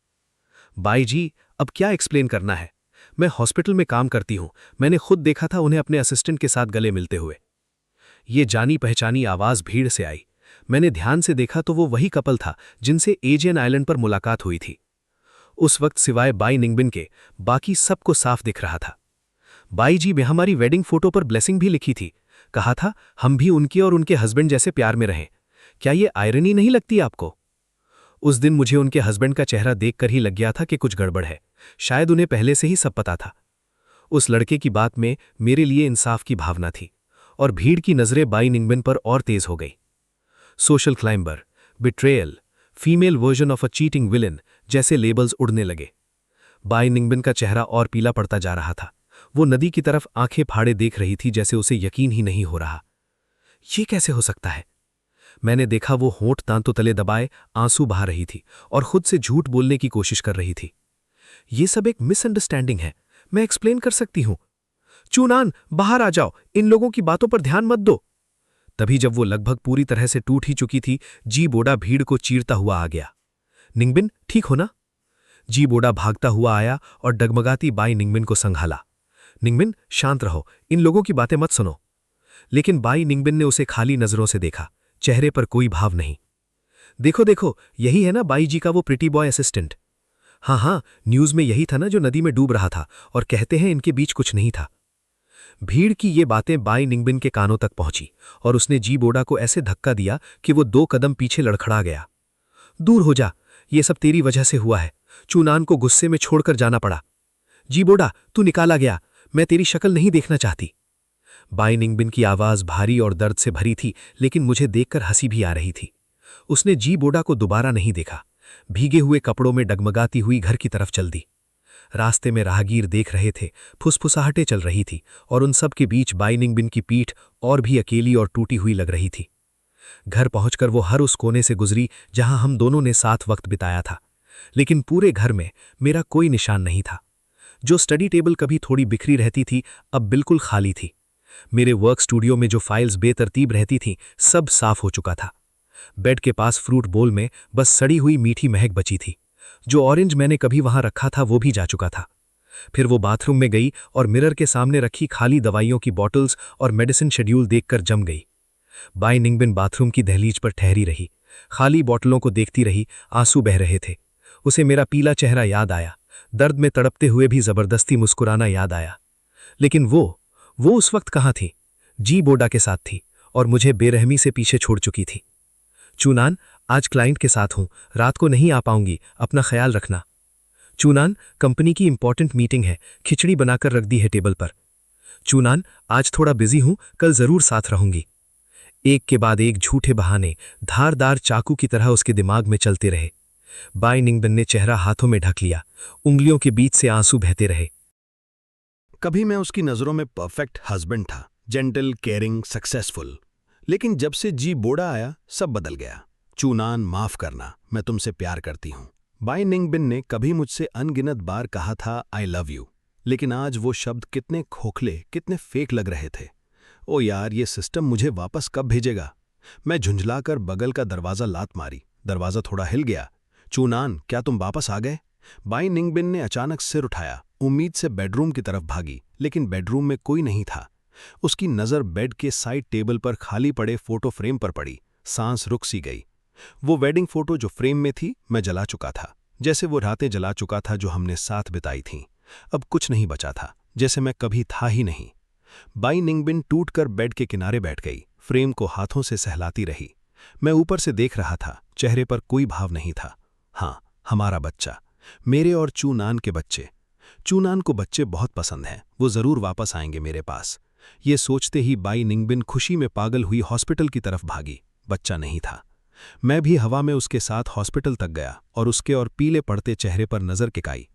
बाई जी, अब क्या एक्सप्लेन करना है? मैं हॉस्पिटल में काम करती हूं, मैंने खुद देखा था उन्हें अपने असिस्टेंट के साथ गले मिलते हुए। ये जानी पहचानी आवाज भीड़ से आई। मैंने ध्यान से देखा तो वो वही कपल था जिनसे एजियन आइलैंड पर मुलाकात हुई थी। उस वक्त सिवाय बाई निंगबिन के बाकी सबको साफ दिख रहा था। बाई जी में हमारी वेडिंग फोटो पर ब्लेसिंग भी लिखी थी, कहा था हम भी उनके और उनके हस्बैंड जैसे प्यार में रहें। क्या ये आयरनी नहीं लगती आपको? उस दिन मुझे उनके हस्बैंड का चेहरा देखकर ही लग गया था कि कुछ गड़बड़ है। शायद उन्हें पहले से ही सब पता था। उस लड़के की बात में मेरे लिए इंसाफ की भावना थी और भीड़ की नजरें बाई निंगबिन पर और तेज हो गई। Social climber, betrayal, female version of a cheating villain जैसे लेबल्स उड़ने लगे। बाई निंगबिन का चेहरा और पीला पड़ता जा रहा था। वो नदी की तरफ आंखें फाड़े देख रही थी, जैसे उसे यकीन ही नहीं हो रहा। ये कैसे हो सकता है? मैंने देखा वो होंठ दांतों तले दबाए आंसू बहा रही थी और खुद से झूठ बोलने की कोशिश कर रही थी। ये सब एक मिसअंडरस्टैंडिंग है, मैं एक्सप्लेन कर सकती हूं। चूनान, बाहर आ जाओ, इन लोगों की बातों पर ध्यान मत दो। तभी जब वो लगभग पूरी तरह से टूट ही चुकी थी, जी बोडा भीड़ को चीरता हुआ आ गया। निंगबिन, ठीक हो ना? जी बोडा भागता हुआ आया और डगमगाती बाई निंगबिन को संभाला। निंगबिन, शांत रहो, इन लोगों की बातें मत सुनो। लेकिन बाई निंगबिन ने उसे खाली नजरों से देखा, चेहरे पर कोई भाव नहीं। देखो देखो, यही है ना बाई जी का वो प्रिटी बॉय असिस्टेंट। हाँ हाँ, न्यूज में यही था ना जो नदी में डूब रहा था, और कहते हैं इनके बीच कुछ नहीं था। भीड़ की ये बातें बाई निंगबिन के कानों तक पहुंची और उसने जी बोडा को ऐसे धक्का दिया कि वो 2 कदम पीछे लड़खड़ा गया। दूर हो जा, ये सब तेरी वजह से हुआ है। चूनान को गुस्से में छोड़कर जाना पड़ा। जी बोडा, तू निकाला गया, मैं तेरी शक्ल नहीं देखना चाहती। बाई निंगबिन की आवाज भारी और दर्द से भरी थी, लेकिन मुझे देखकर हंसी भी आ रही थी। उसने जी बोडा को दोबारा नहीं देखा, भीगे हुए कपड़ों में डगमगाती हुई घर की तरफ चल दी। रास्ते में राहगीर देख रहे थे, फुसफुसाहटें चल रही थी और उन सब के बीच बाई निंगबिन की पीठ और भी अकेली और टूटी हुई लग रही थी। घर पहुंचकर वो हर उस कोने से गुजरी जहां हम दोनों ने साथ वक्त बिताया था, लेकिन पूरे घर में मेरा कोई निशान नहीं था। जो स्टडी टेबल कभी थोड़ी बिखरी रहती थी, अब बिल्कुल खाली थी। मेरे वर्क स्टूडियो में जो फाइल्स बेतरतीब रहती थीं, सब साफ हो चुका था। बेड के पास फ्रूट बोल में बस सड़ी हुई मीठी महक बची थी। जो ऑरेंज मैंने कभी वहां रखा था वो भी जा चुका था। फिर वो बाथरूम में गई और मिरर के सामने रखी खाली दवाइयों की बॉटल्स और मेडिसिन शेड्यूल देखकर जम गई। बाई निंगबिन बाथरूम की दहलीज पर ठहरी रही, खाली बॉटलों को देखती रही, आंसू बह रहे थे। उसे मेरा पीला चेहरा याद आया, दर्द में तड़पते हुए भी जबरदस्ती मुस्कुराना याद आया। लेकिन वो उस वक्त कहाँ थी? जी बोडा के साथ थी और मुझे बेरहमी से पीछे छोड़ चुकी थी। चूनान, आज क्लाइंट के साथ हूं, रात को नहीं आ पाऊंगी, अपना ख्याल रखना। चूनान, कंपनी की इंपॉर्टेंट मीटिंग है, खिचड़ी बनाकर रख दी है टेबल पर। चूनान, आज थोड़ा बिजी हूं, कल जरूर साथ रहूंगी। एक के बाद एक झूठे बहाने धारदार चाकू की तरह उसके दिमाग में चलते रहे। बाई निंगबिन ने चेहरा हाथों में ढक लिया, उंगलियों के बीच से आंसू बहते रहे। कभी मैं उसकी नजरों में परफेक्ट हस्बैंड था, जेंटल, केयरिंग, सक्सेसफुल। लेकिन जब से जी बोडा आया, सब बदल गया। चूनान, माफ करना, मैं तुमसे प्यार करती हूं। बाई निंगबिन ने कभी मुझसे अनगिनत बार कहा था आई लव यू, लेकिन आज वो शब्द कितने खोखले, कितने फेक लग रहे थे। ओ यार, ये सिस्टम मुझे वापस कब भेजेगा? मैं झुंझलाकर बगल का दरवाजा लात मारी। दरवाजा थोड़ा हिल गया। चूनान, क्या तुम वापस आ गए? बाई निंगबिन ने अचानक सिर उठाया, उम्मीद से बेडरूम की तरफ भागी, लेकिन बेडरूम में कोई नहीं था। उसकी नज़र बेड के साइड टेबल पर खाली पड़े फोटो फ्रेम पर पड़ी। सांस रुक सी गई। वो वेडिंग फोटो जो फ्रेम में थी, मैं जला चुका था, जैसे वो रातें जला चुका था जो हमने साथ बिताई थीं। अब कुछ नहीं बचा था, जैसे मैं कभी था ही नहीं। बाई निंगबिन टूटकर बेड के किनारे बैठ गई, फ्रेम को हाथों से सहलाती रही। मैं ऊपर से देख रहा था, चेहरे पर कोई भाव नहीं था। हाँ, हमारा बच्चा, मेरे और चूनान के बच्चे। चूनान को बच्चे बहुत पसंद हैं, वो जरूर वापस आएंगे मेरे पास। ये सोचते ही बाई निंगबिन खुशी में पागल हुई हॉस्पिटल की तरफ भागी। बच्चा नहीं था। मैं भी हवा में उसके साथ हॉस्पिटल तक गया और उसके और पीले पड़ते चेहरे पर नजर टिकाई।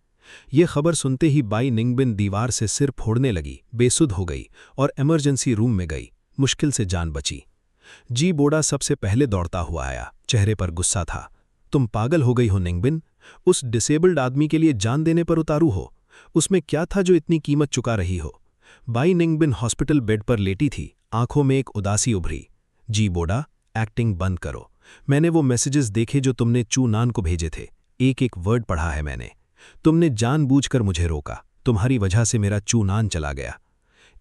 ये खबर सुनते ही बाई निंगबिन दीवार से सिर फोड़ने लगी, बेसुध हो गई और इमरजेंसी रूम में गई। मुश्किल से जान बची। जी बोडा सबसे पहले दौड़ता हुआ आया, चेहरे पर गुस्सा था। तुम पागल हो गई हो निंगबिन? उस डिसेबल्ड आदमी के लिए जान देने पर उतारू हो? उसमें क्या था जो इतनी कीमत चुका रही हो? बाई निंगबिन हॉस्पिटल बेड पर लेटी थी, आंखों में एक उदासी उभरी। जी बोडा, एक्टिंग बंद करो। मैंने वो मैसेजेस देखे जो तुमने चू नान को भेजे थे। एक एक वर्ड पढ़ा है मैंने। तुमने जानबूझकर मुझे रोका। तुम्हारी वजह से मेरा चू नान चला गया।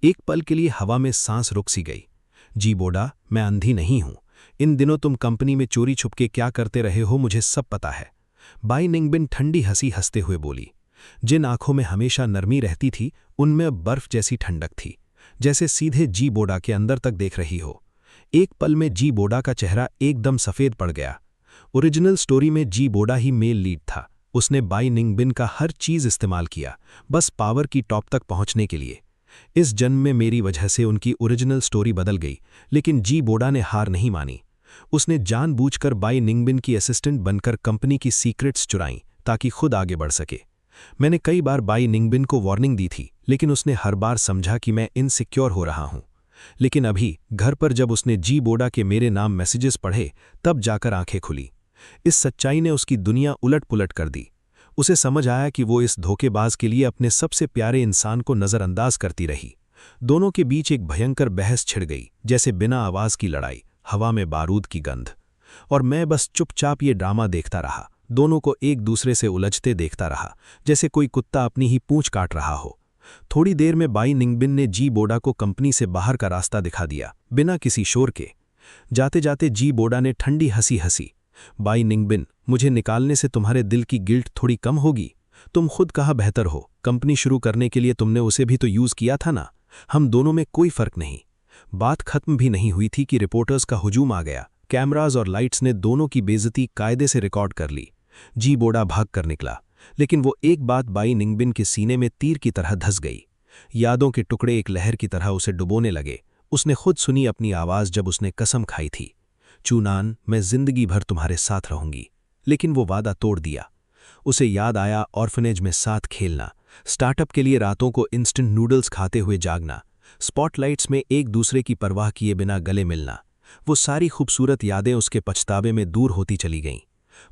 एक पल के लिए हवा में सांस रुक सी गई। जी बोडा, मैं अंधी नहीं हूं। इन दिनों तुम कंपनी में चोरी छुपके क्या करते रहे हो मुझे सब पता है। बाई निंगबिन ठंडी हंसी हंसते हुए बोली। जिन आंखों में हमेशा नरमी रहती थी उनमें अब बर्फ जैसी ठंडक थी, जैसे सीधे जी बोडा के अंदर तक देख रही हो। एक पल में जी बोडा का चेहरा एकदम सफेद पड़ गया। ओरिजिनल स्टोरी में जी बोडा ही मेल लीड था। उसने बाई निंगबिन का हर चीज इस्तेमाल किया, बस पावर की टॉप तक पहुंचने के लिए। इस जन्म में मेरी वजह से उनकी ओरिजिनल स्टोरी बदल गई, लेकिन जी बोडा ने हार नहीं मानी। उसने जानबूझकर बाई निंगबिन की असिस्टेंट बनकर कंपनी की सीक्रेट्स चुराईं ताकि खुद आगे बढ़ सके। मैंने कई बार बाई निंगबिन को वार्निंग दी थी, लेकिन उसने हर बार समझा कि मैं इनसिक्योर हो रहा हूं। लेकिन अभी घर पर जब उसने जी बोडा के मेरे नाम मैसेजेस पढ़े, तब जाकर आंखें खुली। इस सच्चाई ने उसकी दुनिया उलट-पुलट कर दी। उसे समझ आया कि वो इस धोखेबाज के लिए अपने सबसे प्यारे इंसान को नज़रअंदाज करती रही। दोनों के बीच एक भयंकर बहस छिड़ गई, जैसे बिना आवाज की लड़ाई, हवा में बारूद की गंध। और मैं बस चुपचाप ये ड्रामा देखता रहा, दोनों को एक दूसरे से उलझते देखता रहा, जैसे कोई कुत्ता अपनी ही पूंछ काट रहा हो। थोड़ी देर में बाई निंगबिन ने जी बोडा को कंपनी से बाहर का रास्ता दिखा दिया, बिना किसी शोर के। जाते जाते जी बोडा ने ठंडी हंसी हंसी। बाई निंगबिन, मुझे निकालने से तुम्हारे दिल की गिल्ट थोड़ी कम होगी? तुम खुद कहाँ बेहतर हो? कंपनी शुरू करने के लिए तुमने उसे भी तो यूज किया था ना। हम दोनों में कोई फर्क नहीं। बात खत्म भी नहीं हुई थी कि रिपोर्टर्स का हुजूम आ गया। कैमराज और लाइट्स ने दोनों की बेइज्जती कायदे से रिकॉर्ड कर ली। जी बोडा भाग कर निकला, लेकिन वो एक बात बाई निंगबिन के सीने में तीर की तरह धस गई। यादों के टुकड़े एक लहर की तरह उसे डुबोने लगे। उसने खुद सुनी अपनी आवाज जब उसने कसम खाई थी, चूनान, मैं जिंदगी भर तुम्हारे साथ रहूंगी। लेकिन वो वादा तोड़ दिया। उसे याद आया ऑर्फनेज में साथ खेलना, स्टार्टअप के लिए रातों को इंस्टेंट नूडल्स खाते हुए जागना, स्पॉटलाइट्स में एक दूसरे की परवाह किए बिना गले मिलना। वो सारी खूबसूरत यादें उसके पछतावे में दूर होती चली गईं।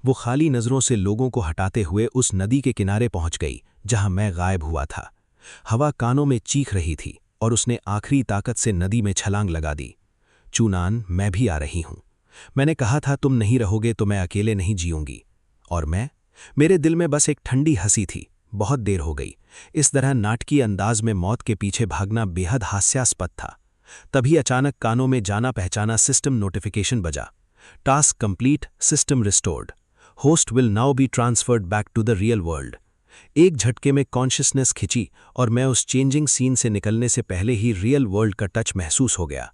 वो खाली नज़रों से लोगों को हटाते हुए उस नदी के किनारे पहुंच गई जहां मैं गायब हुआ था। हवा कानों में चीख रही थी और उसने आखिरी ताकत से नदी में छलांग लगा दी। चूनान, मैं भी आ रही हूं। मैंने कहा था तुम नहीं रहोगे तो मैं अकेले नहीं जीऊंगी। और मैं? मेरे दिल में बस एक ठंडी हंसी थी। बहुत देर हो गई। इस तरह नाटकीय अंदाज में मौत के पीछे भागना बेहद हास्यास्पद था। तभी अचानक कानों में जाना पहचाना सिस्टम नोटिफिकेशन बजा। Task complete, system restored, host will now be transferred back to the real world. एक झटके में कॉन्शियसनेस खिंची और मैं उस चेंजिंग सीन से निकलने से पहले ही रियल वर्ल्ड का टच महसूस हो गया।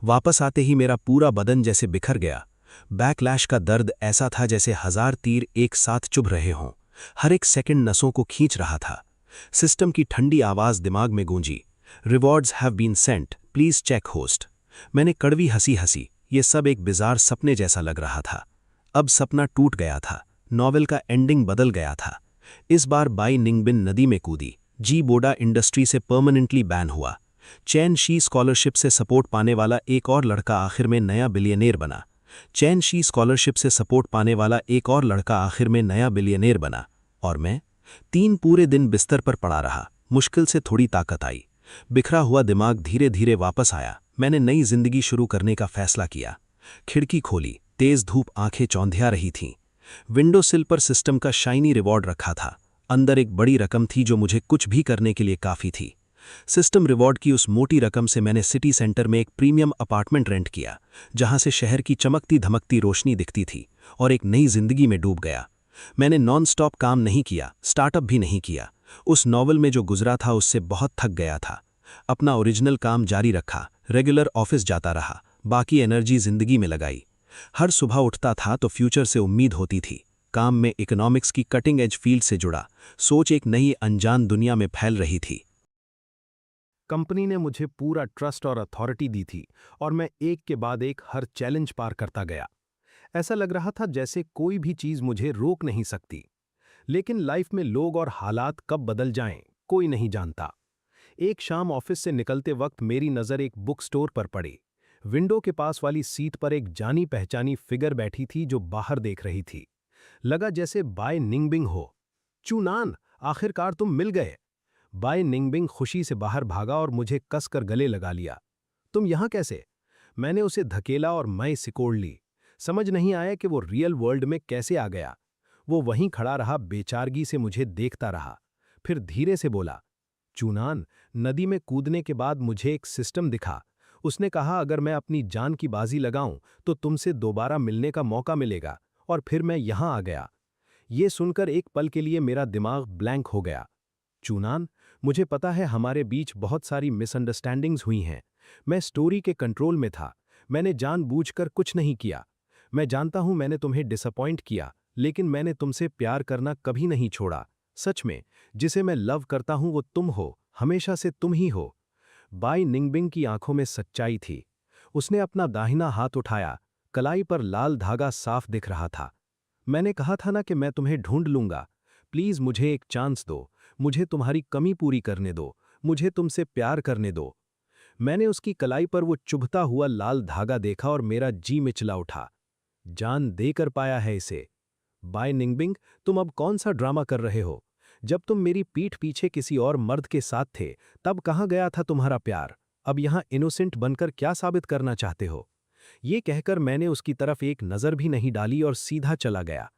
वापस आते ही मेरा पूरा बदन जैसे बिखर गया। बैकलैश का दर्द ऐसा था जैसे 1000 तीर एक साथ चुभ रहे हों। हर एक सेकंड नसों को खींच रहा था। सिस्टम की ठंडी आवाज दिमाग में गूंजी, rewards have been sent, please check host. मैंने कड़वी हंसी हंसी। ये सब एक बिजार सपने जैसा लग रहा था। अब सपना टूट गया था। नॉवेल का एंडिंग बदल गया था। इस बार बाई निंगबिन नदी में कूदी। जी बोडा इंडस्ट्री से परमानेंटली बैन हुआ। चैन शी स्कॉलरशिप से सपोर्ट पाने वाला एक और लड़का आखिर में नया बिलियनेयर बना। चैन शी स्कॉलरशिप से सपोर्ट पाने वाला एक और लड़का आखिर में नया बिलियनेयर बना। और मैं 3 पूरे दिन बिस्तर पर पड़ा रहा। मुश्किल से थोड़ी ताकत आई। बिखरा हुआ दिमाग धीरे धीरे वापस आया। मैंने नई जिंदगी शुरू करने का फैसला किया। खिड़की खोली। तेज धूप आंखें चौंधिया रही थीं। विंडो सिल पर सिस्टम का शाइनी रिवॉर्ड रखा था। अंदर एक बड़ी रकम थी जो मुझे कुछ भी करने के लिए काफ़ी थी। सिस्टम रिवॉर्ड की उस मोटी रकम से मैंने सिटी सेंटर में एक प्रीमियम अपार्टमेंट रेंट किया, जहां से शहर की चमकती धमकती रोशनी दिखती थी, और एक नई जिंदगी में डूब गया। मैंने नॉन स्टॉप काम नहीं किया, स्टार्टअप भी नहीं किया। उस नॉवल में जो गुजरा था उससे बहुत थक गया था। अपना ओरिजिनल काम जारी रखा, रेगुलर ऑफिस जाता रहा, बाकी एनर्जी जिंदगी में लगाई। हर सुबह उठता था तो फ्यूचर से उम्मीद होती थी। काम में इकोनॉमिक्स की कटिंग एज फील्ड से जुड़ा, सोच एक नई अनजान दुनिया में फैल रही थी। कंपनी ने मुझे पूरा ट्रस्ट और अथॉरिटी दी थी और मैं एक के बाद एक हर चैलेंज पार करता गया। ऐसा लग रहा था जैसे कोई भी चीज मुझे रोक नहीं सकती। लेकिन लाइफ में लोग और हालात कब बदल जाएं, कोई नहीं जानता। एक शाम ऑफिस से निकलते वक्त मेरी नज़र एक बुक स्टोर पर पड़ी। विंडो के पास वाली सीट पर एक जानी पहचानी फिगर बैठी थी जो बाहर देख रही थी। लगा जैसे बाय निंगबिंग हो। चूनान, आखिरकार तुम मिल गए। बाय निंगबिंग खुशी से बाहर भागा और मुझे कसकर गले लगा लिया। तुम यहां कैसे? मैंने उसे धकेला और मैं सिकोड़ ली। समझ नहीं आया कि वो रियल वर्ल्ड में कैसे आ गया। वो वहीं खड़ा रहा, बेचारगी से मुझे देखता रहा। फिर धीरे से बोला, चूनान, नदी में कूदने के बाद मुझे एक सिस्टम दिखा। उसने कहा अगर मैं अपनी जान की बाजी लगाऊं तो तुमसे दोबारा मिलने का मौका मिलेगा, और फिर मैं यहां आ गया। ये सुनकर एक पल के लिए मेरा दिमाग ब्लैंक हो गया। चूनान, मुझे पता है हमारे बीच बहुत सारी मिसअंडरस्टैंडिंग्स हुई हैं। मैं स्टोरी के कंट्रोल में था। मैंने जानबूझकर कुछ नहीं किया। मैं जानता हूं मैंने तुम्हें डिसअपॉइंट किया, लेकिन मैंने तुमसे प्यार करना कभी नहीं छोड़ा। सच में, जिसे मैं लव करता हूं वो तुम हो, हमेशा से तुम ही हो। बाई निंगबिंग की आंखों में सच्चाई थी। उसने अपना दाहिना हाथ उठाया। कलाई पर लाल धागा साफ दिख रहा था। मैंने कहा था ना कि मैं तुम्हें ढूंढ लूंगा। प्लीज मुझे एक चांस दो। मुझे तुम्हारी कमी पूरी करने दो। मुझे तुमसे प्यार करने दो। मैंने उसकी कलाई पर वो चुभता हुआ लाल धागा देखा और मेरा जी मिचला उठा। जान देकर पाया है इसे। बाय निंगबिंग, तुम अब कौन सा ड्रामा कर रहे हो? जब तुम मेरी पीठ पीछे किसी और मर्द के साथ थे, तब कहाँ गया था तुम्हारा प्यार? अब यहां इनोसेंट बनकर क्या साबित करना चाहते हो? ये कहकर मैंने उसकी तरफ एक नज़र भी नहीं डाली और सीधा चला गया।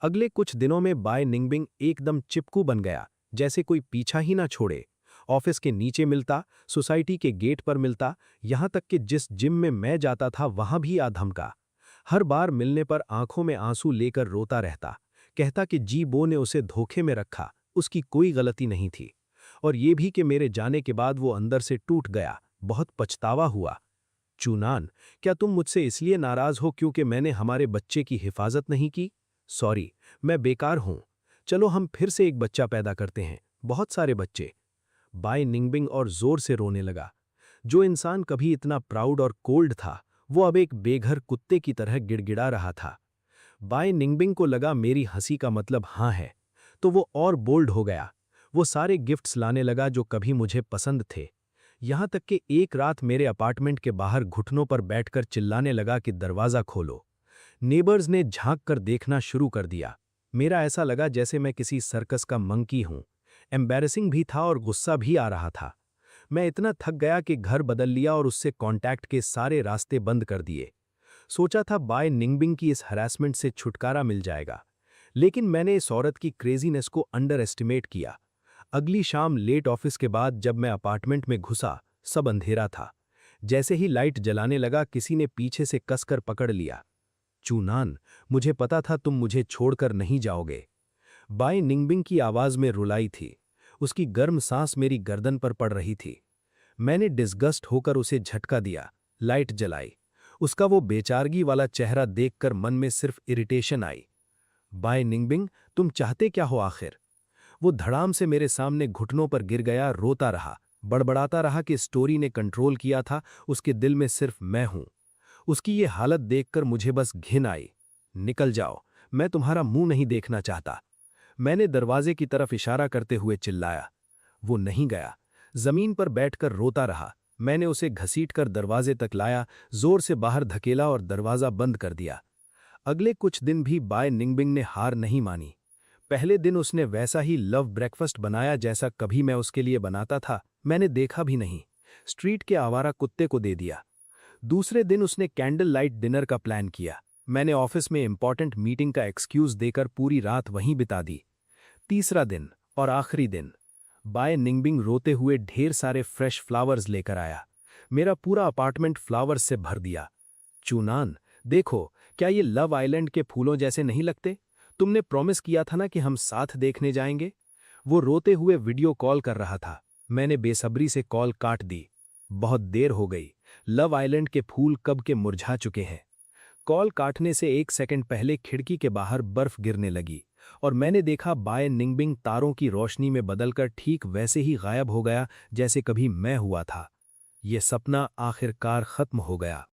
अगले कुछ दिनों में बाय निंगबिंग एकदम चिपकू बन गया, जैसे कोई पीछा ही ना छोड़े। ऑफिस के नीचे मिलता, सोसाइटी के गेट पर मिलता, यहां तक कि जिस जिम में मैं जाता था वहां भी आ धमका। हर बार मिलने पर आंखों में आंसू लेकर रोता रहता, कहता कि जी बो ने उसे धोखे में रखा, उसकी कोई गलती नहीं थी। और ये भी कि मेरे जाने के बाद वो अंदर से टूट गया, बहुत पछतावा हुआ। चूनान, क्या तुम मुझसे इसलिए नाराज हो क्योंकि मैंने हमारे बच्चे की हिफाजत नहीं की? सॉरी, मैं बेकार हूं। चलो हम फिर से एक बच्चा पैदा करते हैं, बहुत सारे बच्चे। बाय निंगबिंग और जोर से रोने लगा। जो इंसान कभी इतना प्राउड और कोल्ड था, वो अब एक बेघर कुत्ते की तरह गिड़गिड़ा रहा था। बाय निंगबिंग को लगा मेरी हंसी का मतलब हाँ है, तो वो और बोल्ड हो गया। वो सारे गिफ्ट्स लाने लगा जो कभी मुझे पसंद थे। यहां तक कि एक रात मेरे अपार्टमेंट के बाहर घुटनों पर बैठकर चिल्लाने लगा कि दरवाज़ा खोलो। नेबर्स ने झांक कर देखना शुरू कर दिया। मेरा ऐसा लगा जैसे मैं किसी सर्कस का मंकी हूं। एम्बैरेसिंग भी था और गुस्सा भी आ रहा था। मैं इतना थक गया कि घर बदल लिया और उससे कांटेक्ट के सारे रास्ते बंद कर दिए। सोचा था बाय निंगबिंग की इस हरासमेंट से छुटकारा मिल जाएगा, लेकिन मैंने इस औरत की क्रेजीनेस को अंडर एस्टिमेट किया। अगली शाम लेट ऑफिस के बाद जब मैं अपार्टमेंट में घुसा, सब अंधेरा था। जैसे ही लाइट जलाने लगा, किसी ने पीछे से कसकर पकड़ लिया। चूनान, मुझे पता था तुम मुझे छोड़कर नहीं जाओगे। बाय निंगबिंग की आवाज में रुलाई थी। उसकी गर्म सांस मेरी गर्दन पर पड़ रही थी। मैंने डिस्गस्ट होकर उसे झटका दिया, लाइट जलाई। उसका वो बेचारगी वाला चेहरा देखकर मन में सिर्फ इरिटेशन आई। बाय निंगबिंग, तुम चाहते क्या हो आखिर? वो धड़ाम से मेरे सामने घुटनों पर गिर गया, रोता रहा, बड़बड़ाता रहा कि स्टोरी ने कंट्रोल किया था, उसके दिल में सिर्फ मैं हूं। उसकी ये हालत देखकर मुझे बस घिन आई। निकल जाओ, मैं तुम्हारा मुंह नहीं देखना चाहता। मैंने दरवाजे की तरफ इशारा करते हुए चिल्लाया। वो नहीं गया, जमीन पर बैठकर रोता रहा। मैंने उसे घसीटकर दरवाजे तक लाया, जोर से बाहर धकेला और दरवाजा बंद कर दिया। अगले कुछ दिन भी बाय निंगबिंग ने हार नहीं मानी। पहले दिन उसने वैसा ही लव ब्रेकफास्ट बनाया जैसा कभी मैं उसके लिए बनाता था, मैंने देखा भी नहीं। स्ट्रीट के आवारा कुत्ते को दे दिया। दूसरे दिन उसने कैंडल लाइट डिनर का प्लान किया। मैंने ऑफिस में इंपॉर्टेंट मीटिंग का एक्सक्यूज देकर पूरी रात वहीं बिता दी। तीसरा दिन और आखिरी दिन, बाय निंगबिंग रोते हुए ढेर सारे फ्रेश फ्लावर्स लेकर आया। मेरा पूरा अपार्टमेंट फ्लावर्स से भर दिया। चूनान, देखो, क्या ये लव आइलैंड के फूलों जैसे नहीं लगते? तुमने प्रॉमिस किया था ना कि हम साथ देखने जाएंगे। वो रोते हुए वीडियो कॉल कर रहा था। मैंने बेसब्री से कॉल काट दी। बहुत देर हो गई। लव आइलैंड के फूल कब के मुरझा चुके हैं। कॉल काटने से 1 सेकंड पहले खिड़की के बाहर बर्फ गिरने लगी और मैंने देखा बाय निंगबिंग तारों की रोशनी में बदलकर ठीक वैसे ही गायब हो गया जैसे कभी मैं हुआ था। ये सपना आखिरकार खत्म हो गया।